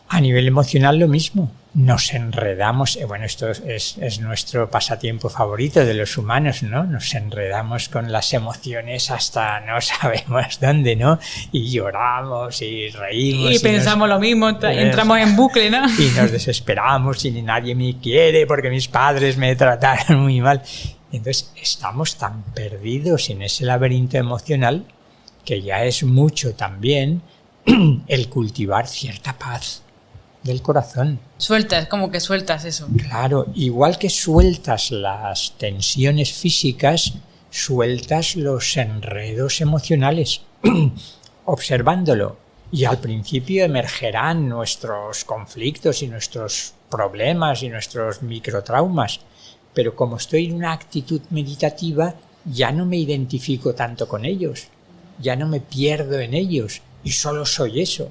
A nivel emocional lo mismo, nos enredamos, bueno, esto es nuestro pasatiempo favorito de los humanos, ¿no? Nos enredamos con las emociones hasta no sabemos dónde, ¿no? Y lloramos y reímos. Y pensamos lo mismo, entramos en bucle, ¿no? Y nos desesperamos y nadie me quiere porque mis padres me trataron muy mal. Entonces estamos tan perdidos en ese laberinto emocional que ya es mucho también el cultivar cierta paz del corazón. Como que sueltas eso. Claro, igual que sueltas las tensiones físicas, sueltas los enredos emocionales, observándolo. Y al principio emergerán nuestros conflictos y nuestros problemas y nuestros microtraumas, pero como estoy en una actitud meditativa, ya no me identifico tanto con ellos, ya no me pierdo en ellos y solo soy eso.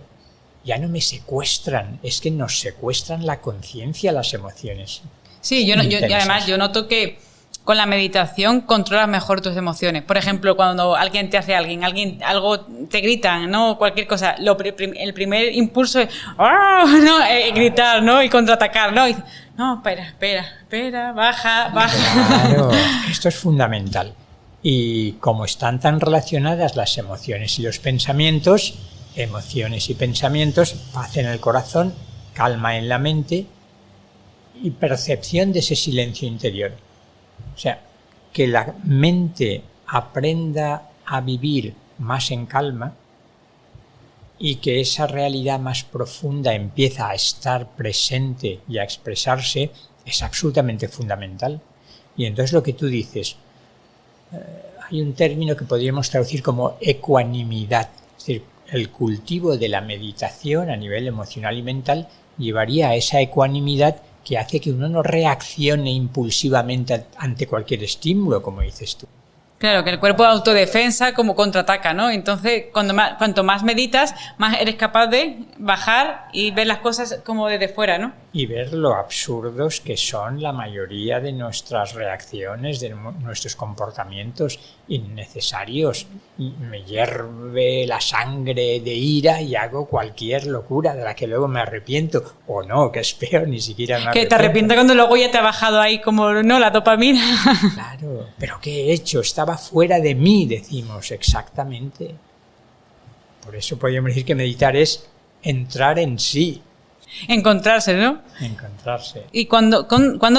Ya no me secuestran, es que nos secuestran la conciencia, las emociones. Sí, y además yo noto que con la meditación controlas mejor tus emociones. Por ejemplo, cuando alguien te hace algo te gritan, ¿no? Cualquier cosa, el primer impulso es ¿no? Gritar, ¿no? Y contraatacar, ¿no? Y, no, espera, baja. Claro, esto es fundamental. Y como están tan relacionadas las emociones y los pensamientos, emociones y pensamientos, paz en el corazón, calma en la mente y percepción de ese silencio interior. O sea, que la mente aprenda a vivir más en calma y que esa realidad más profunda empieza a estar presente y a expresarse es absolutamente fundamental. Y entonces lo que tú dices, hay un término que podríamos traducir como ecuanimidad, es decir, el cultivo de la meditación a nivel emocional y mental llevaría a esa ecuanimidad que hace que uno no reaccione impulsivamente ante cualquier estímulo, como dices tú. Claro, que el cuerpo de autodefensa como contraataca, ¿no? Entonces, cuanto más meditas, más eres capaz de bajar y ver las cosas como desde fuera, ¿no? y ver lo absurdos que son la mayoría de nuestras reacciones, de nuestros comportamientos innecesarios. Y me hierve la sangre de ira y hago cualquier locura de la que luego me arrepiento. O no, que es peor, ni siquiera me arrepiento. Que te arrepientes cuando luego ya te ha bajado ahí como, no, la dopamina. Claro, pero ¿qué he hecho? Estaba fuera de mí, decimos, exactamente. Por eso podríamos decir que meditar es entrar en sí. Encontrarse, ¿no? Encontrarse. ¿Y cuando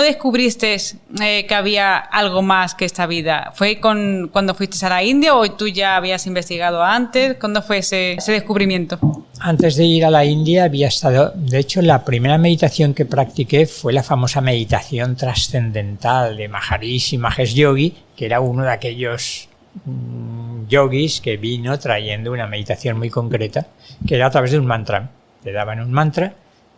descubriste que había algo más que esta vida? ¿Fue cuando fuiste a la India o tú ya habías investigado antes? ¿Cuándo fue ese descubrimiento? Antes de ir a la India había estado... De hecho, la primera meditación que practiqué fue la famosa meditación trascendental de Maharishi Mahesh Yogi, que era uno de aquellos yogis que vino trayendo una meditación muy concreta, que era a través de un mantra. Te daban un mantra,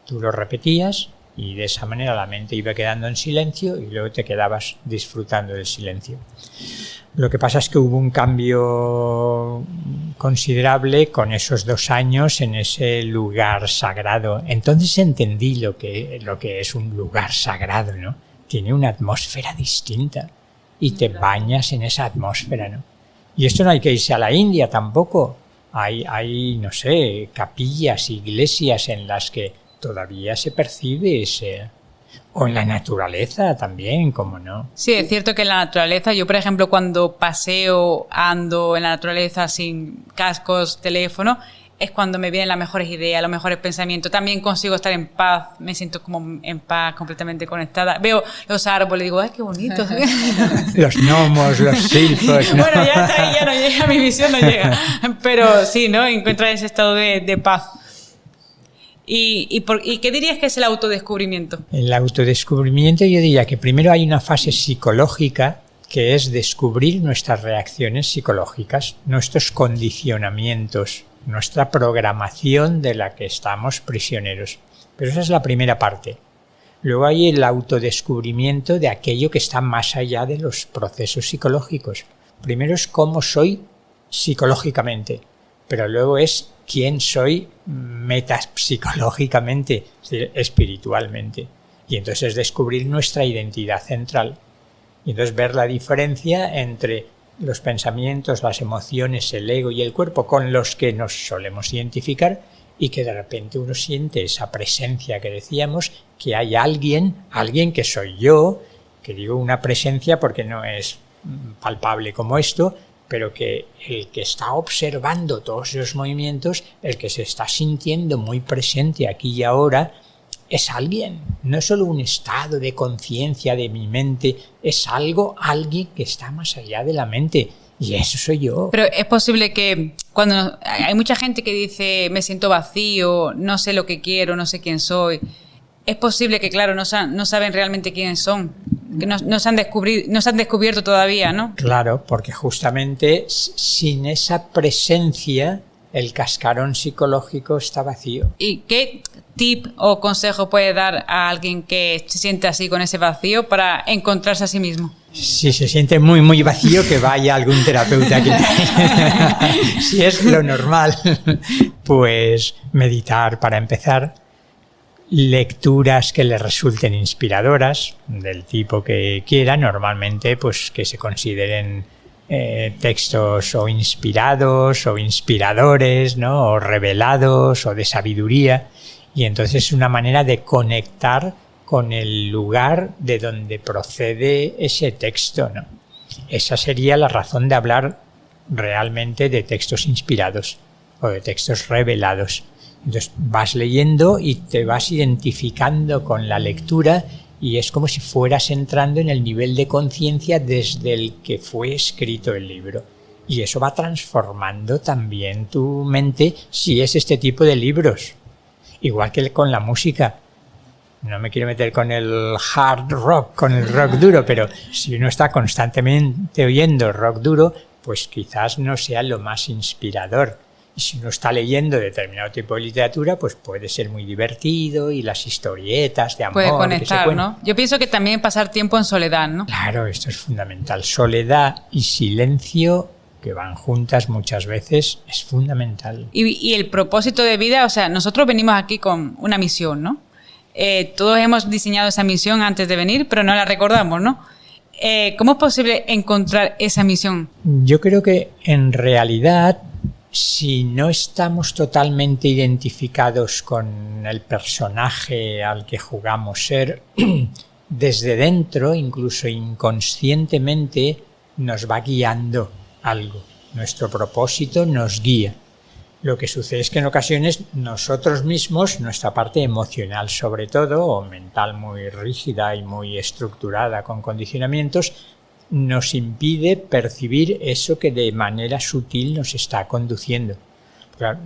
tú lo repetías y de esa manera la mente iba quedando en silencio y luego te quedabas disfrutando del silencio. Lo que pasa es que hubo un cambio considerable con esos 2 años en ese lugar sagrado. Entonces entendí lo que es un lugar sagrado, ¿no? Tiene una atmósfera distinta y te bañas en esa atmósfera, ¿no? Y esto no hay que irse a la India tampoco. Hay, no sé, capillas, iglesias en las que todavía se percibe ese... O en la naturaleza también, ¿cómo no? Sí, es cierto que en la naturaleza, yo por ejemplo cuando paseo, ando en la naturaleza sin cascos, teléfono, es cuando me vienen las mejores ideas, los mejores pensamientos. También consigo estar en paz, me siento como en paz, completamente conectada. Veo los árboles y digo, ¡ay, qué bonitos! Los gnomos, los silfos, ¿no? Bueno, ya está ahí, ya no llega, mi visión no llega. Pero sí, ¿no? Encuentra ese estado de paz. ¿Y qué dirías que es el autodescubrimiento? El autodescubrimiento, yo diría que primero hay una fase psicológica que es descubrir nuestras reacciones psicológicas, nuestros condicionamientos, nuestra programación de la que estamos prisioneros. Pero esa es la primera parte. Luego hay el autodescubrimiento de aquello que está más allá de los procesos psicológicos. Primero es cómo soy psicológicamente, pero luego es quién soy metapsicológicamente, es decir, espiritualmente. Y entonces es descubrir nuestra identidad central. Y entonces ver la diferencia entre los pensamientos, las emociones, el ego y el cuerpo con los que nos solemos identificar y que de repente uno siente esa presencia que decíamos, que hay alguien que soy yo, que digo una presencia porque no es palpable como esto, pero que el que está observando todos esos movimientos, el que se está sintiendo muy presente aquí y ahora, es alguien, no es solo un estado de conciencia de mi mente, es alguien que está más allá de la mente, y eso soy yo. Pero es posible que cuando hay mucha gente que dice me siento vacío, no sé lo que quiero, no sé quién soy, es posible que, claro, no saben realmente quiénes son, que no se han descubierto todavía, ¿no? Claro, porque justamente sin esa presencia el cascarón psicológico está vacío. ¿Y qué tip o consejo puede dar a alguien que se siente así con ese vacío para encontrarse a sí mismo? Si se siente muy, muy vacío, que vaya a algún terapeuta. Si es lo normal, pues meditar para empezar, lecturas que le resulten inspiradoras, del tipo que quiera, normalmente pues que se consideren textos o inspirados o inspiradores, ¿no? O revelados o de sabiduría, y entonces es una manera de conectar con el lugar de donde procede ese texto, ¿no? Esa sería la razón de hablar realmente de textos inspirados o de textos revelados. Entonces vas leyendo y te vas identificando con la lectura y es como si fueras entrando en el nivel de conciencia desde el que fue escrito el libro. Y eso va transformando también tu mente si es este tipo de libros. Igual que con la música. No me quiero meter con el hard rock, con el rock duro, pero si uno está constantemente oyendo rock duro, pues quizás no sea lo más inspirador. Y si uno está leyendo determinado tipo de literatura, pues puede ser muy divertido y las historietas de amor. Puede conectar, ¿no? Yo pienso que también pasar tiempo en soledad, ¿no? Claro, esto es fundamental. Soledad y silencio, que van juntas muchas veces, es fundamental. Y el propósito de vida, o sea, nosotros venimos aquí con una misión, ¿no? todos hemos diseñado esa misión antes de venir, pero no la recordamos, ¿no? ¿Cómo es posible encontrar esa misión? Yo creo que en realidad, si no estamos totalmente identificados con el personaje al que jugamos ser, desde dentro, incluso inconscientemente, nos va guiando algo. Nuestro propósito nos guía. Lo que sucede es que en ocasiones nosotros mismos, nuestra parte emocional sobre todo, o mental muy rígida y muy estructurada con condicionamientos, nos impide percibir eso que de manera sutil nos está conduciendo. Claro,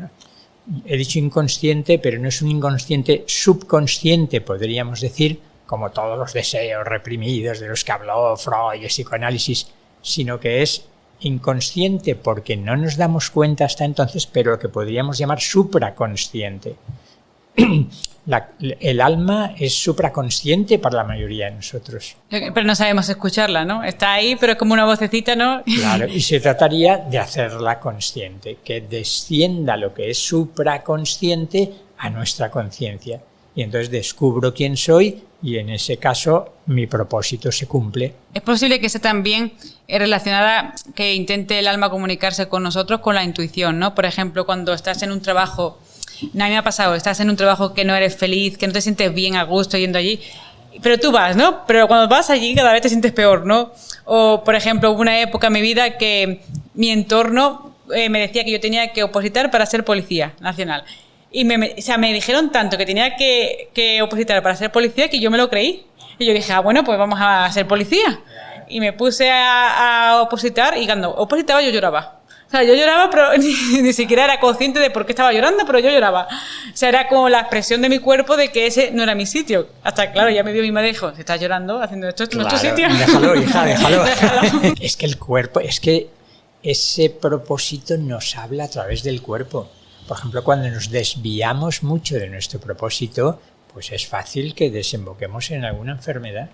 he dicho inconsciente, pero no es un inconsciente subconsciente, podríamos decir, como todos los deseos reprimidos de los que habló Freud y el psicoanálisis, sino que es inconsciente porque no nos damos cuenta hasta entonces, pero lo que podríamos llamar supraconsciente. El alma es supraconsciente para la mayoría de nosotros. Pero no sabemos escucharla, ¿no? Está ahí, pero es como una vocecita, ¿no? Claro, y se trataría de hacerla consciente, que descienda lo que es supraconsciente a nuestra conciencia. Y entonces descubro quién soy y en ese caso mi propósito se cumple. Es posible que sea también relacionada, que intente el alma comunicarse con nosotros con la intuición, ¿no? Por ejemplo, cuando estás en un trabajo, a mí me ha pasado, estás en un trabajo que no eres feliz, que no te sientes bien a gusto yendo allí, pero tú vas, ¿no? Pero cuando vas allí cada vez te sientes peor, ¿no? O, por ejemplo, hubo una época en mi vida que mi entorno me decía que yo tenía que opositar para ser policía nacional. Y me dijeron tanto que tenía que opositar para ser policía que yo me lo creí. Y yo dije, bueno, pues vamos a ser policía. Y me puse a opositar y cuando opositaba yo lloraba. O sea, yo lloraba, pero ni siquiera era consciente de por qué estaba llorando, pero yo lloraba. O sea, era como la expresión de mi cuerpo de que ese no era mi sitio. Hasta, claro, ya me vio mi madre y dijo, si estás llorando haciendo esto, esto no es tu sitio. Déjalo, hija, déjalo. Es que el cuerpo, es que ese propósito nos habla a través del cuerpo. Por ejemplo, cuando nos desviamos mucho de nuestro propósito, pues es fácil que desemboquemos en alguna enfermedad.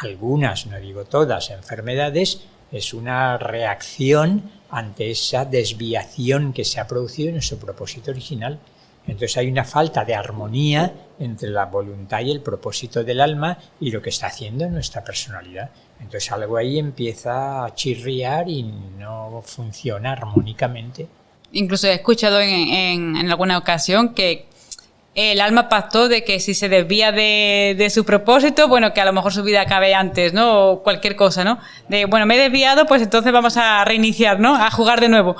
Algunas, no digo todas, enfermedades es una reacción ante esa desviación que se ha producido en nuestro propósito original. Entonces hay una falta de armonía entre la voluntad y el propósito del alma y lo que está haciendo nuestra personalidad. Entonces algo ahí empieza a chirriar y no funciona armónicamente. Incluso he escuchado en alguna ocasión que el alma pactó de que si se desvía de su propósito, bueno, que a lo mejor su vida acabe antes, ¿no? O cualquier cosa, ¿no? De, bueno, me he desviado, pues entonces vamos a reiniciar, ¿no? A jugar de nuevo.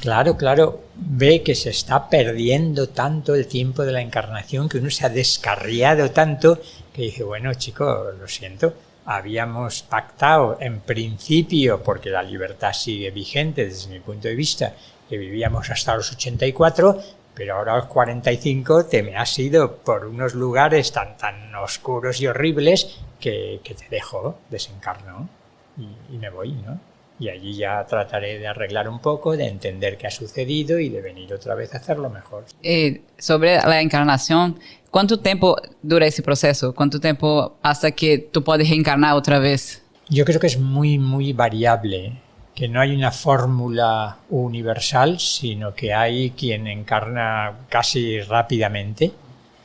Claro, claro. Ve que se está perdiendo tanto el tiempo de la encarnación, que uno se ha descarriado tanto, que dice, bueno, chico, lo siento, habíamos pactado en principio, porque la libertad sigue vigente desde mi punto de vista, que vivíamos hasta los 84, pero ahora a los 45 te me has ido por unos lugares tan oscuros y horribles que te dejo, desencarno y me voy, ¿no? Y allí ya trataré de arreglar un poco, de entender qué ha sucedido y de venir otra vez a hacerlo mejor. Sobre la encarnación, ¿cuánto tiempo dura ese proceso? ¿Cuánto tiempo hasta que tú puedes reencarnar otra vez? Yo creo que es muy, muy variable. Que no hay una fórmula universal, sino que hay quien encarna casi rápidamente.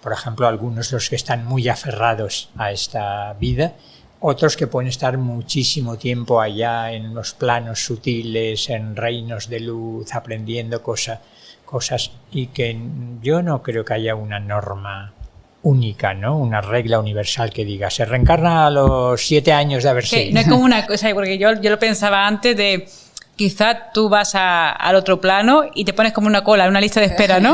Por ejemplo, algunos los que están muy aferrados a esta vida, otros que pueden estar muchísimo tiempo allá en los planos sutiles, en reinos de luz, aprendiendo cosas, y que yo no creo que haya una norma única, ¿no? Una regla universal que diga, se reencarna a los 7 años de haber sido. No es como una cosa, porque yo lo pensaba antes de, quizá tú vas al otro plano y te pones como una cola, una lista de espera, ¿no?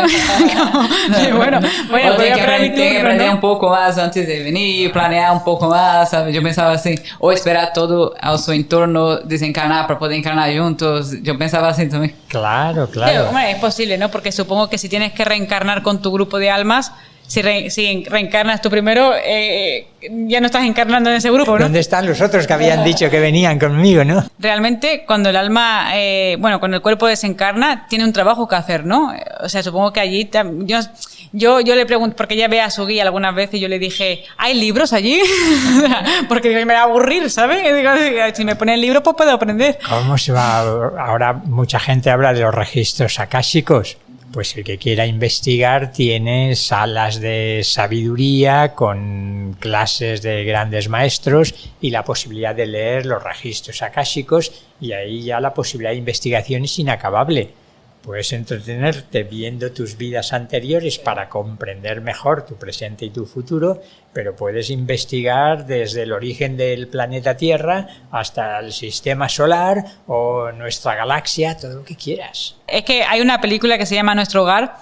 bueno, voy a aprender un poco más antes de venir, planear un poco más, ¿sabes? Yo pensaba así, o esperar todo a su entorno desencarnar para poder encarnar juntos. Yo pensaba así también. Claro. Pero, hombre, es posible, ¿no? Porque supongo que si tienes que reencarnar con tu grupo de almas, si reencarnas tú primero, ya no estás encarnando en ese grupo, ¿no? ¿Dónde están los otros que habían dicho que venían conmigo, no? Realmente, cuando el alma, cuando el cuerpo desencarna, tiene un trabajo que hacer, ¿no? O sea, supongo que allí, yo le pregunto, porque ella ve a su guía algunas veces y yo le dije, ¿hay libros allí? Porque digo, me va a aburrir, ¿sabes? Y digo, si me ponen libros, pues puedo aprender. ¿Cómo se va? Ahora mucha gente habla de los registros akáshicos. Pues el que quiera investigar tiene salas de sabiduría con clases de grandes maestros y la posibilidad de leer los registros akáshicos, y ahí ya la posibilidad de investigación es inacabable. Puedes entretenerte viendo tus vidas anteriores para comprender mejor tu presente y tu futuro, pero puedes investigar desde el origen del planeta Tierra hasta el sistema solar o nuestra galaxia, todo lo que quieras. Es que hay una película que se llama Nuestro Hogar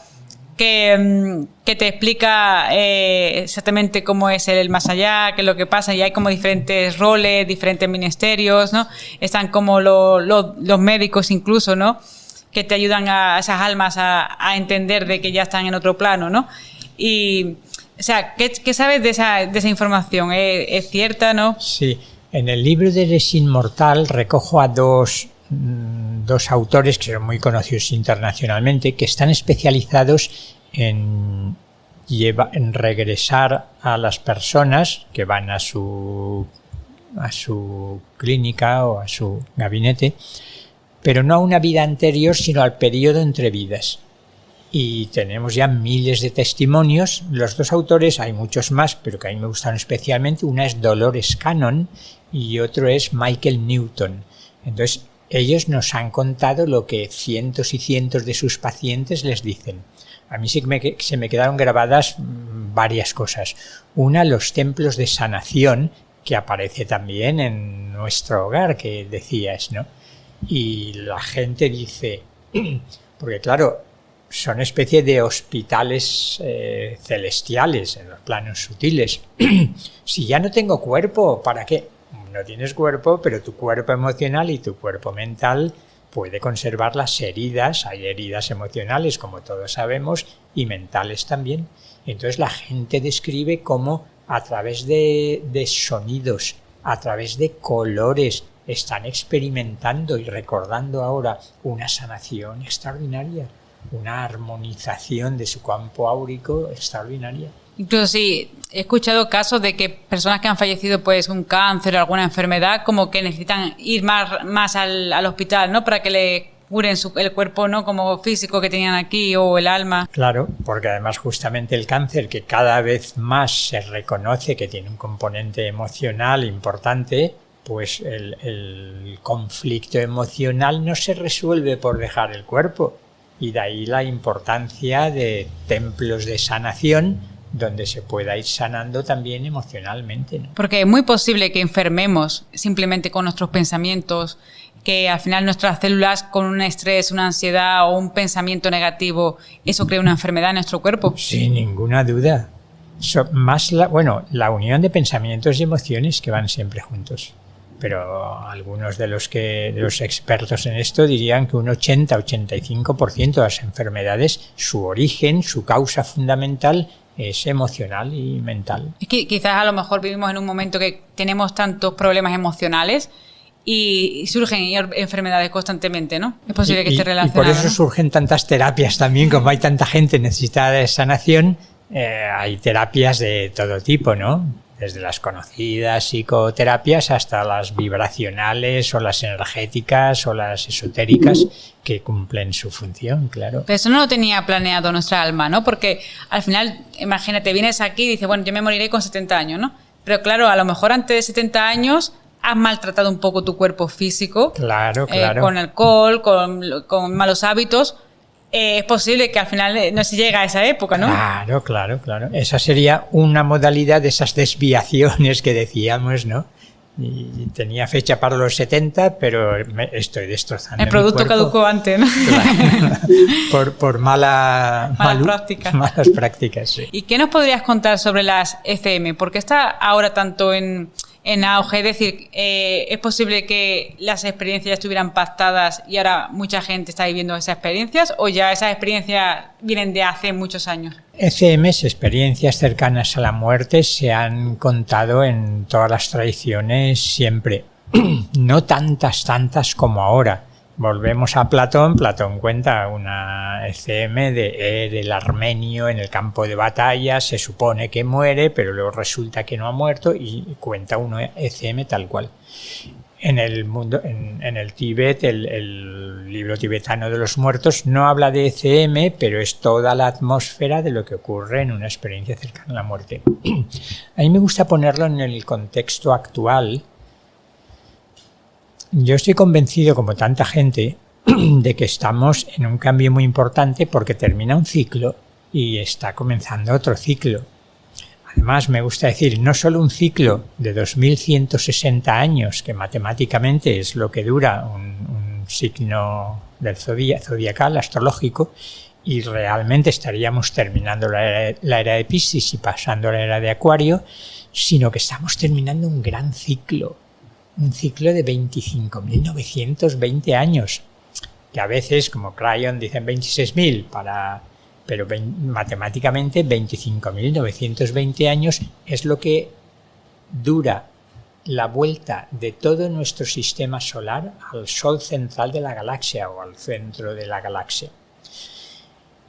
que te explica exactamente cómo es el más allá, qué es lo que pasa, y hay como diferentes roles, diferentes ministerios, ¿no? Están como los médicos incluso, ¿no?, que te ayudan a esas almas a entender de que ya están en otro plano, ¿no? Y, o sea, ¿qué sabes de esa información? ¿Es cierta, no? Sí, en el libro de Eres Inmortal recojo a dos autores que son muy conocidos internacionalmente, que están especializados en regresar a las personas que van a su clínica o a su gabinete, pero no a una vida anterior, sino al periodo entre vidas. Y tenemos ya miles de testimonios. Los dos autores, hay muchos más, pero que a mí me gustan especialmente. Una es Dolores Cannon y otro es Michael Newton. Entonces, ellos nos han contado lo que cientos y cientos de sus pacientes les dicen. A mí sí que se me quedaron grabadas varias cosas. Una, los templos de sanación, que aparece también en Nuestro Hogar, que decías, ¿no? Y la gente dice, porque claro, son especie de hospitales celestiales en los planos sutiles. Si ya no tengo cuerpo, ¿para qué? No tienes cuerpo, pero tu cuerpo emocional y tu cuerpo mental puede conservar las heridas. Hay heridas emocionales, como todos sabemos, y mentales también. Entonces la gente describe cómo a través de sonidos, a través de colores, están experimentando y recordando ahora una sanación extraordinaria, una armonización de su campo áurico extraordinaria. Incluso sí, he escuchado casos de que personas que han fallecido pues un cáncer o alguna enfermedad como que necesitan ir más al hospital, ¿no?, para que le curen el cuerpo, ¿no?, como físico que tenían aquí, o el alma. Claro, porque además justamente el cáncer, que cada vez más se reconoce que tiene un componente emocional importante, pues el conflicto emocional no se resuelve por dejar el cuerpo, y de ahí la importancia de templos de sanación donde se pueda ir sanando también emocionalmente, ¿no? Porque es muy posible que enfermemos simplemente con nuestros pensamientos, que al final nuestras células con un estrés, una ansiedad o un pensamiento negativo, eso crea una enfermedad en nuestro cuerpo. Sin ninguna duda. La unión de pensamientos y emociones que van siempre juntos. Pero algunos de los expertos en esto dirían que un 80-85% de las enfermedades, su origen, su causa fundamental es emocional y mental. Es que quizás a lo mejor vivimos en un momento que tenemos tantos problemas emocionales y surgen enfermedades constantemente, ¿no? Es posible que esté relacionado. Y por eso, ¿no?, surgen tantas terapias también, como hay tanta gente necesitada de sanación, hay terapias de todo tipo, ¿no? Desde las conocidas psicoterapias hasta las vibracionales o las energéticas o las esotéricas, que cumplen su función, claro. Pero eso no lo tenía planeado nuestra alma, ¿no? Porque al final, imagínate, vienes aquí y dices, bueno, yo me moriré con 70 años, ¿no? Pero claro, a lo mejor antes de 70 años has maltratado un poco tu cuerpo físico. Claro. Con alcohol, con malos hábitos. Es posible que al final no se llegue a esa época, ¿no? Claro. Esa sería una modalidad de esas desviaciones que decíamos, ¿no? Y tenía fecha para los 70, pero estoy destrozando. El producto caducó antes, ¿no? Claro. por malas prácticas, sí. ¿Y qué nos podrías contar sobre las ECM? ¿Por qué está ahora tanto en auge? Es decir, ¿es posible que las experiencias ya estuvieran pactadas y ahora mucha gente está viviendo esas experiencias, o ya esas experiencias vienen de hace muchos años? ECMs, experiencias cercanas a la muerte, se han contado en todas las tradiciones siempre. No tantas como ahora. Volvemos a Platón. Platón cuenta una ECM del armenio en el campo de batalla. Se supone que muere, pero luego resulta que no ha muerto, y cuenta una ECM tal cual. en el mundo, en el Tíbet, el libro tibetano de los muertos no habla de ECM, pero es toda la atmósfera de lo que ocurre en una experiencia cercana a la muerte. A mí me gusta ponerlo en el contexto actual. Yo estoy convencido, como tanta gente, de que estamos en un cambio muy importante porque termina un ciclo y está comenzando otro ciclo. Además, me gusta decir, no solo un ciclo de 2160 años, que matemáticamente es lo que dura un signo del zodiacal, astrológico, y realmente estaríamos terminando la era de Piscis y pasando a la era de Acuario, sino que estamos terminando un gran ciclo, un ciclo de 25.920 años, que a veces, como Crayon, dicen 26.000 pero matemáticamente 25.920 años es lo que dura la vuelta de todo nuestro sistema solar al sol central de la galaxia o al centro de la galaxia.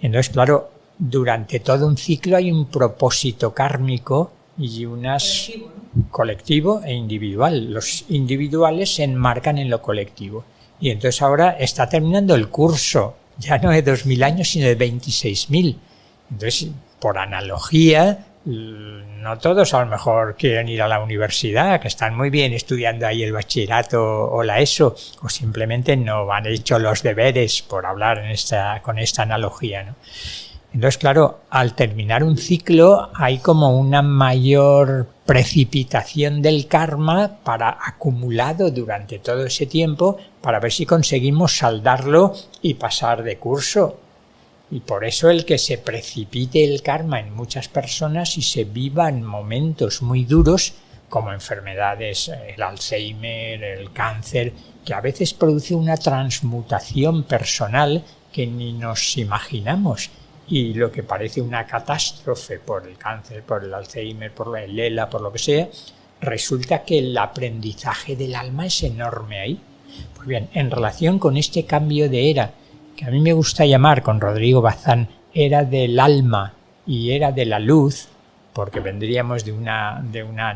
Entonces, claro, durante todo un ciclo hay un propósito kármico y unas colectivo e individual. Los individuales se enmarcan en lo colectivo. Y entonces ahora está terminando el curso, ya no de 2.000 años, sino de 26.000. Entonces, por analogía, no todos a lo mejor quieren ir a la universidad, que están muy bien estudiando ahí el bachillerato o la ESO, o simplemente no han hecho los deberes, por hablar con esta analogía, ¿no? Entonces, claro, al terminar un ciclo hay como una mayor precipitación del karma acumulado durante todo ese tiempo para ver si conseguimos saldarlo y pasar de curso. Y por eso el que se precipite el karma en muchas personas y se vivan momentos muy duros como enfermedades, el Alzheimer, el cáncer, que a veces produce una transmutación personal que ni nos imaginamos. Y lo que parece una catástrofe por el cáncer, por el Alzheimer, por el ELA, por lo que sea, resulta que el aprendizaje del alma es enorme ahí. Pues bien, en relación con este cambio de era, que a mí me gusta llamar con Rodrigo Bazán era del alma y era de la luz, porque vendríamos de una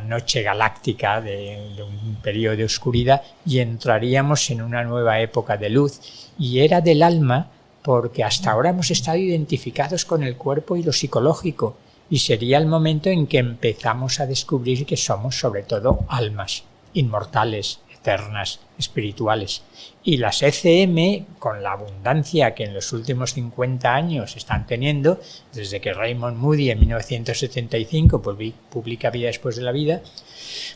noche galáctica, de un periodo de oscuridad, y entraríamos en una nueva época de luz, y era del alma porque hasta ahora hemos estado identificados con el cuerpo y lo psicológico, y sería el momento en que empezamos a descubrir que somos sobre todo almas, inmortales, eternas, espirituales. Y las ECM, con la abundancia que en los últimos 50 años están teniendo, desde que Raymond Moody en 1975 publica Vida después de la vida,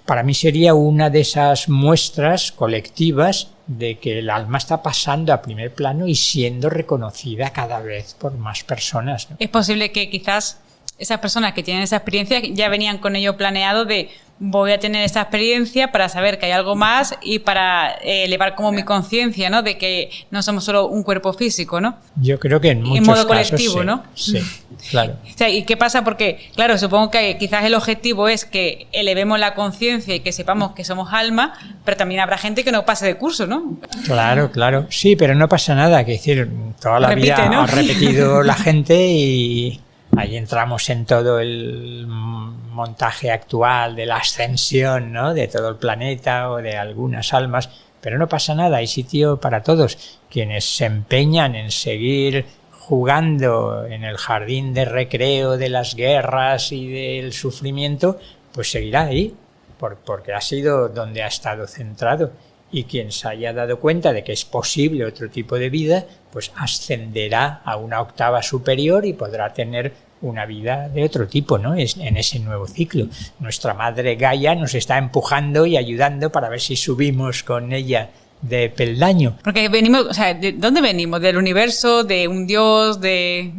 para mí sería una de esas muestras colectivas de que el alma está pasando a primer plano y siendo reconocida cada vez por más personas, ¿no? Es posible que quizás esas personas que tienen esa experiencia ya venían con ello planeado de voy a tener esta experiencia para saber que hay algo más y para elevar como mi conciencia, ¿no? De que no somos solo un cuerpo físico, ¿no? Yo creo que en muchos modo casos colectivo, sí, ¿no? Sí, claro. O sea, ¿y qué pasa? Porque, claro, supongo que quizás el objetivo es que elevemos la conciencia y que sepamos que somos alma, pero también habrá gente que no pase de curso, ¿no? Claro, claro. Sí, pero no pasa nada, que decir, toda la vida, ¿no?, ha repetido la gente y ahí entramos en todo el montaje actual de la ascensión, ¿no?, de todo el planeta o de algunas almas, pero no pasa nada, hay sitio para todos. Quienes se empeñan en seguir jugando en el jardín de recreo de las guerras y del sufrimiento, pues seguirá ahí, porque ha sido donde ha estado centrado. Y quien se haya dado cuenta de que es posible otro tipo de vida, pues ascenderá a una octava superior y podrá tener una vida de otro tipo, ¿no? En ese nuevo ciclo. Nuestra madre Gaia nos está empujando y ayudando para ver si subimos con ella de peldaño. Porque venimos, o sea, ¿de dónde venimos? ¿Del universo? ¿De un dios? ¿De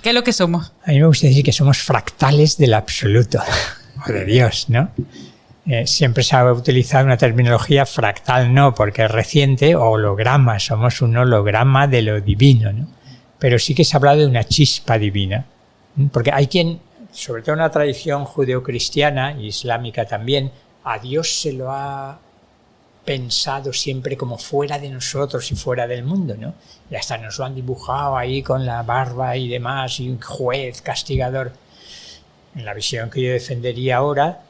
qué es lo que somos? A mí me gusta decir que somos fractales del absoluto, o de Dios, ¿no? Siempre se ha utilizado una terminología fractal, no, porque es reciente, o holograma, somos un holograma de lo divino, ¿no? Pero sí que se ha hablado de una chispa divina, porque hay quien, sobre todo en la tradición judeocristiana y islámica también, a Dios se lo ha pensado siempre como fuera de nosotros y fuera del mundo, ¿no? Y hasta nos lo han dibujado ahí con la barba y demás, y un juez castigador. En la visión que yo defendería ahora,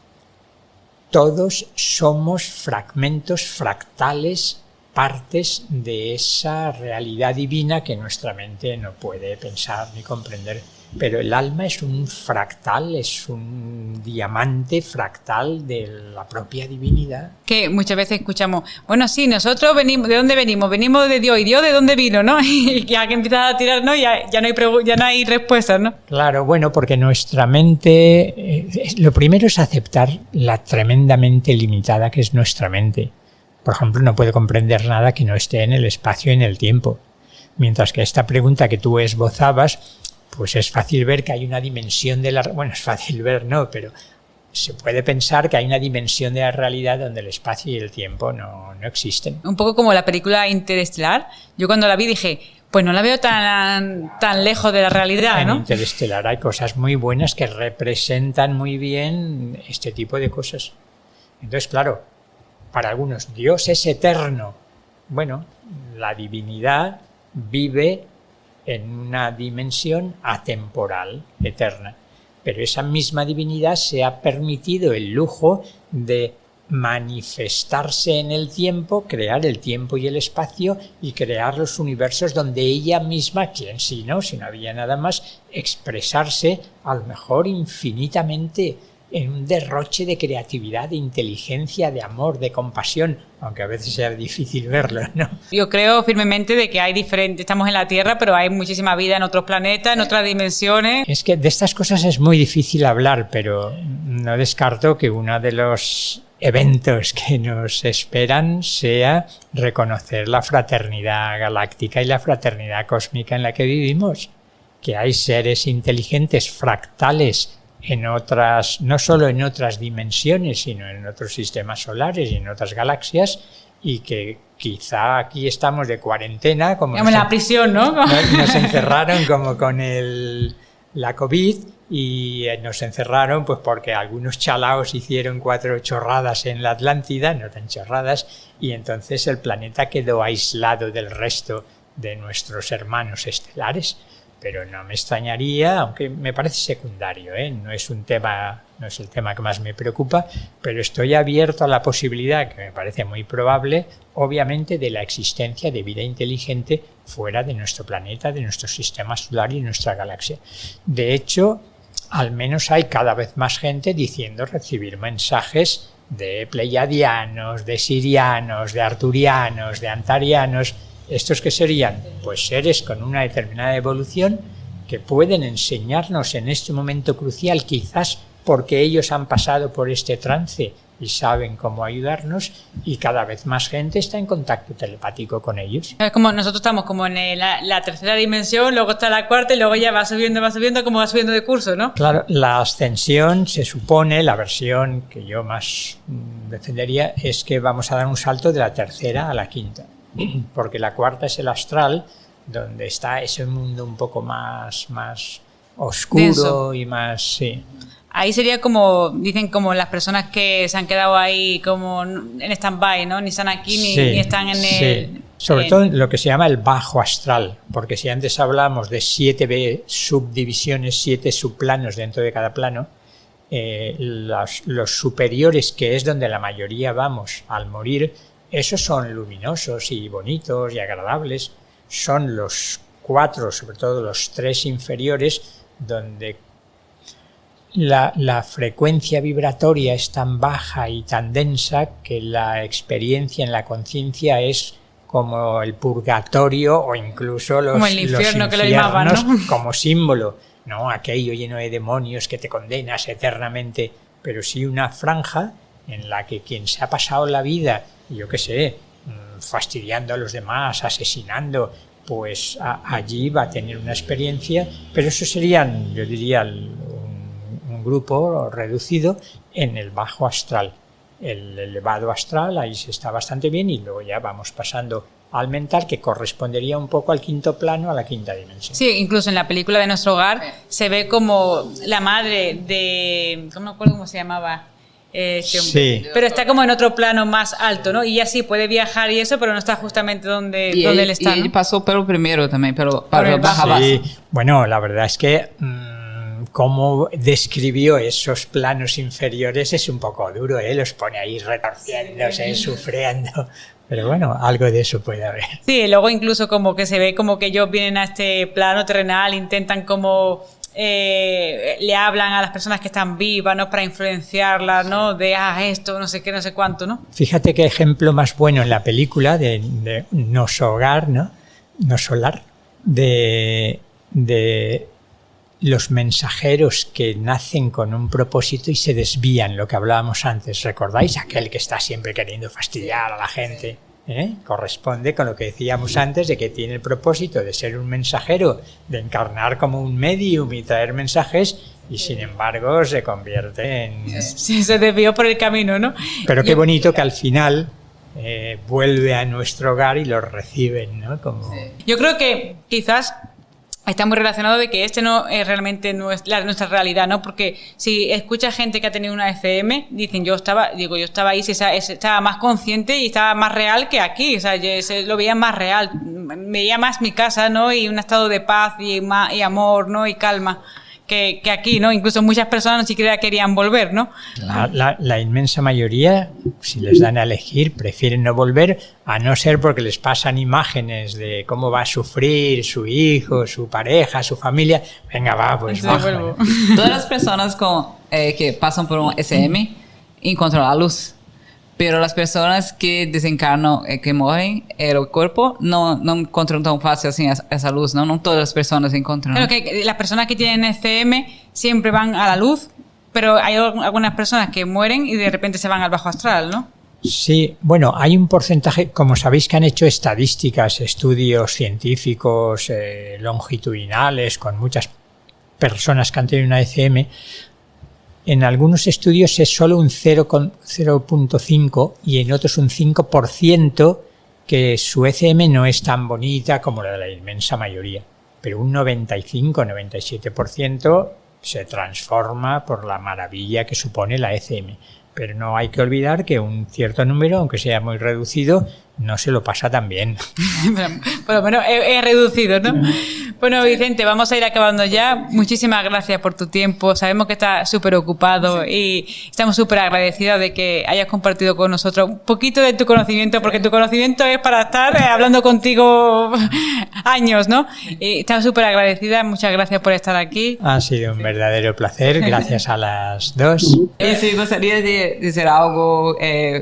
todos somos fragmentos, fractales, partes de esa realidad divina que nuestra mente no puede pensar ni comprender. Pero el alma es un fractal, es un diamante fractal de la propia divinidad. Que muchas veces escuchamos, bueno, sí, nosotros venimos, ¿de dónde venimos? Venimos de Dios, ¿y Dios de dónde vino? ¿No? Y ya que empiezas a tirar, ¿no? Ya no hay respuestas, ¿no? Claro, bueno, porque nuestra mente, lo primero es aceptar la tremendamente limitada que es nuestra mente. Por ejemplo, no puede comprender nada que no esté en el espacio y en el tiempo. Mientras que esta pregunta que tú esbozabas, pues es fácil ver que hay una dimensión de la... Bueno, es fácil ver, no, pero se puede pensar que hay una dimensión de la realidad donde el espacio y el tiempo no existen. Un poco como la película Interestelar. Yo cuando la vi dije, pues no la veo tan lejos de la realidad, ¿no? En Interestelar hay cosas muy buenas que representan muy bien este tipo de cosas. Entonces, claro, para algunos Dios es eterno. Bueno, la divinidad vive en una dimensión atemporal, eterna. Pero esa misma divinidad se ha permitido el lujo de manifestarse en el tiempo, crear el tiempo y el espacio y crear los universos donde ella misma, quien si no había nada más, expresarse a lo mejor infinitamente en un derroche de creatividad, de inteligencia, de amor, de compasión, aunque a veces sea difícil verlo, ¿no? Yo creo firmemente de que hay estamos en la Tierra, pero hay muchísima vida en otros planetas, en otras dimensiones. Es que de estas cosas es muy difícil hablar, pero no descarto que uno de los eventos que nos esperan sea reconocer la fraternidad galáctica y la fraternidad cósmica en la que vivimos, que hay seres inteligentes fractales en otras, no solo en otras dimensiones, sino en otros sistemas solares y en otras galaxias, y que quizá aquí estamos de cuarentena, como en la prisión, ¿no? Nos encerraron como con la COVID, y nos encerraron pues porque algunos chalaos hicieron 4 chorradas en la Atlántida, no tan chorradas, y entonces el planeta quedó aislado del resto de nuestros hermanos estelares. Pero no me extrañaría, aunque me parece secundario, no es el tema que más me preocupa, pero estoy abierto a la posibilidad, que me parece muy probable, obviamente, de la existencia de vida inteligente fuera de nuestro planeta, de nuestro sistema solar y de nuestra galaxia. De hecho, al menos hay cada vez más gente diciendo recibir mensajes de pleiadianos, de sirianos, de arturianos, de antarianos. ¿Estos qué serían? Pues seres con una determinada evolución que pueden enseñarnos en este momento crucial, quizás porque ellos han pasado por este trance y saben cómo ayudarnos, y cada vez más gente está en contacto telepático con ellos. Es como nosotros estamos como en la tercera dimensión, luego está la cuarta y luego ya va subiendo, como va subiendo de curso, ¿no? Claro, la ascensión se supone, la versión que yo más defendería, es que vamos a dar un salto de la tercera a la quinta. Porque la cuarta es el astral, donde está ese mundo un poco más oscuro, denso y más... Sí. Ahí sería como, dicen, como las personas que se han quedado ahí como en stand-by, ¿no? Ni están aquí ni están en el... Sobre todo lo que se llama el bajo astral, porque si antes hablamos de 7 subdivisiones, 7 subplanos dentro de cada plano, los superiores, que es donde la mayoría vamos al morir, esos son luminosos y bonitos y agradables. Son los 4, sobre todo los 3 inferiores, donde la frecuencia vibratoria es tan baja y tan densa que la experiencia en la conciencia es como el purgatorio o incluso los, como el infierno, los que lo llamaban, ¿no? Como símbolo, no aquello lleno de demonios que te condenas eternamente, pero sí una franja en la que quien se ha pasado la vida, yo qué sé, fastidiando a los demás, asesinando, pues allí va a tener una experiencia, pero eso serían, yo diría, un grupo reducido en el bajo astral. El elevado astral, ahí se está bastante bien, y luego ya vamos pasando al mental, que correspondería un poco al quinto plano, a la quinta dimensión. Sí, incluso en la película de Nuestro Hogar se ve como la madre de... no me acuerdo cómo se llamaba. Sí. Pero está como en otro plano más alto, ¿no? Y ya sí puede viajar y eso, pero no está justamente donde él está, ¿no? Y pasó por el primero también, pero por el bajo. Sí, bueno, la verdad es que cómo describió esos planos inferiores es un poco duro, ¿eh? Los pone ahí retorciéndose, sufriendo. Pero bueno, algo de eso puede haber. Sí, luego incluso como que se ve como que ellos vienen a este plano terrenal, intentan como... le hablan a las personas que están vivas, ¿no? Para influenciarlas, ¿no? De esto, no sé qué, no sé cuánto, ¿no? Fíjate qué ejemplo más bueno en la película de Nosogar, ¿no? Nosolar, de los mensajeros que nacen con un propósito y se desvían, lo que hablábamos antes. ¿Recordáis? Aquel que está siempre queriendo fastidiar a la gente. Corresponde con lo que decíamos antes de que tiene el propósito de ser un mensajero, de encarnar como un medium y traer mensajes, y sin embargo se convierte en... Sí, se desvió por el camino, ¿no? Pero qué bonito que al final vuelve a nuestro hogar y los reciben, ¿no? Como... Yo creo que quizás está muy relacionado de que este no es realmente nuestra realidad, ¿no? Porque si escucha gente que ha tenido una ECM, dicen, yo estaba ahí, estaba más consciente y estaba más real que aquí, o sea, yo lo veía más real, veía más mi casa, ¿no? Y un estado de paz y amor, ¿no? Y calma. Que aquí, ¿no? Incluso muchas personas ni siquiera querían volver, ¿no? La inmensa mayoría, si les dan a elegir, prefieren no volver, a no ser porque les pasan imágenes de cómo va a sufrir su hijo, su pareja, su familia. Venga, va, pues baja. Todas las personas que pasan por un SM encuentran la luz. Pero las personas que desencarnan, que mueren, el cuerpo, no encuentran tan fácil así esa luz, ¿no? No todas las personas encuentran. Claro que las personas que tienen ECM siempre van a la luz, pero hay algunas personas que mueren y de repente se van al bajo astral, ¿no? Sí, bueno, hay un porcentaje, como sabéis que han hecho estadísticas, estudios científicos longitudinales con muchas personas que han tenido una ECM. En algunos estudios es solo un 0,5 y en otros un 5% que su ECM no es tan bonita como la de la inmensa mayoría. Pero un 95-97% se transforma por la maravilla que supone la ECM. Pero no hay que olvidar que un cierto número, aunque sea muy reducido, no se lo pasa tan bien. Por lo menos es reducido, ¿no? Bueno, Vicente, vamos a ir acabando ya. Muchísimas gracias por tu tiempo. Sabemos que estás súper ocupado y estamos súper agradecidos de que hayas compartido con nosotros un poquito de tu conocimiento, porque tu conocimiento es para estar hablando contigo años, ¿no? Y estamos súper agradecidas. Muchas gracias por estar aquí. Ha sido un verdadero placer. Gracias a las dos. Y si gustaría de decir algo,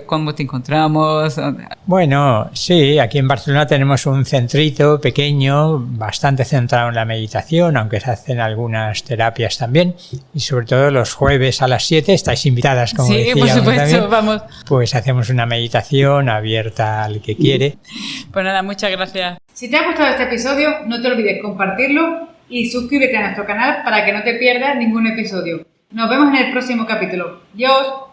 cómo te encontramos. Bueno, sí, aquí en Barcelona tenemos un centrito pequeño, bastante centrado en la meditación, aunque se hacen algunas terapias también, y sobre todo los jueves a las 7 estáis invitadas, como decíamos. Sí, por supuesto, también. vamos. Pues hacemos una meditación abierta al que quiere. Pues nada, muchas gracias. Si te ha gustado este episodio, no te olvides compartirlo y suscríbete a nuestro canal para que no te pierdas ningún episodio. Nos vemos en el próximo capítulo. ¡Adiós!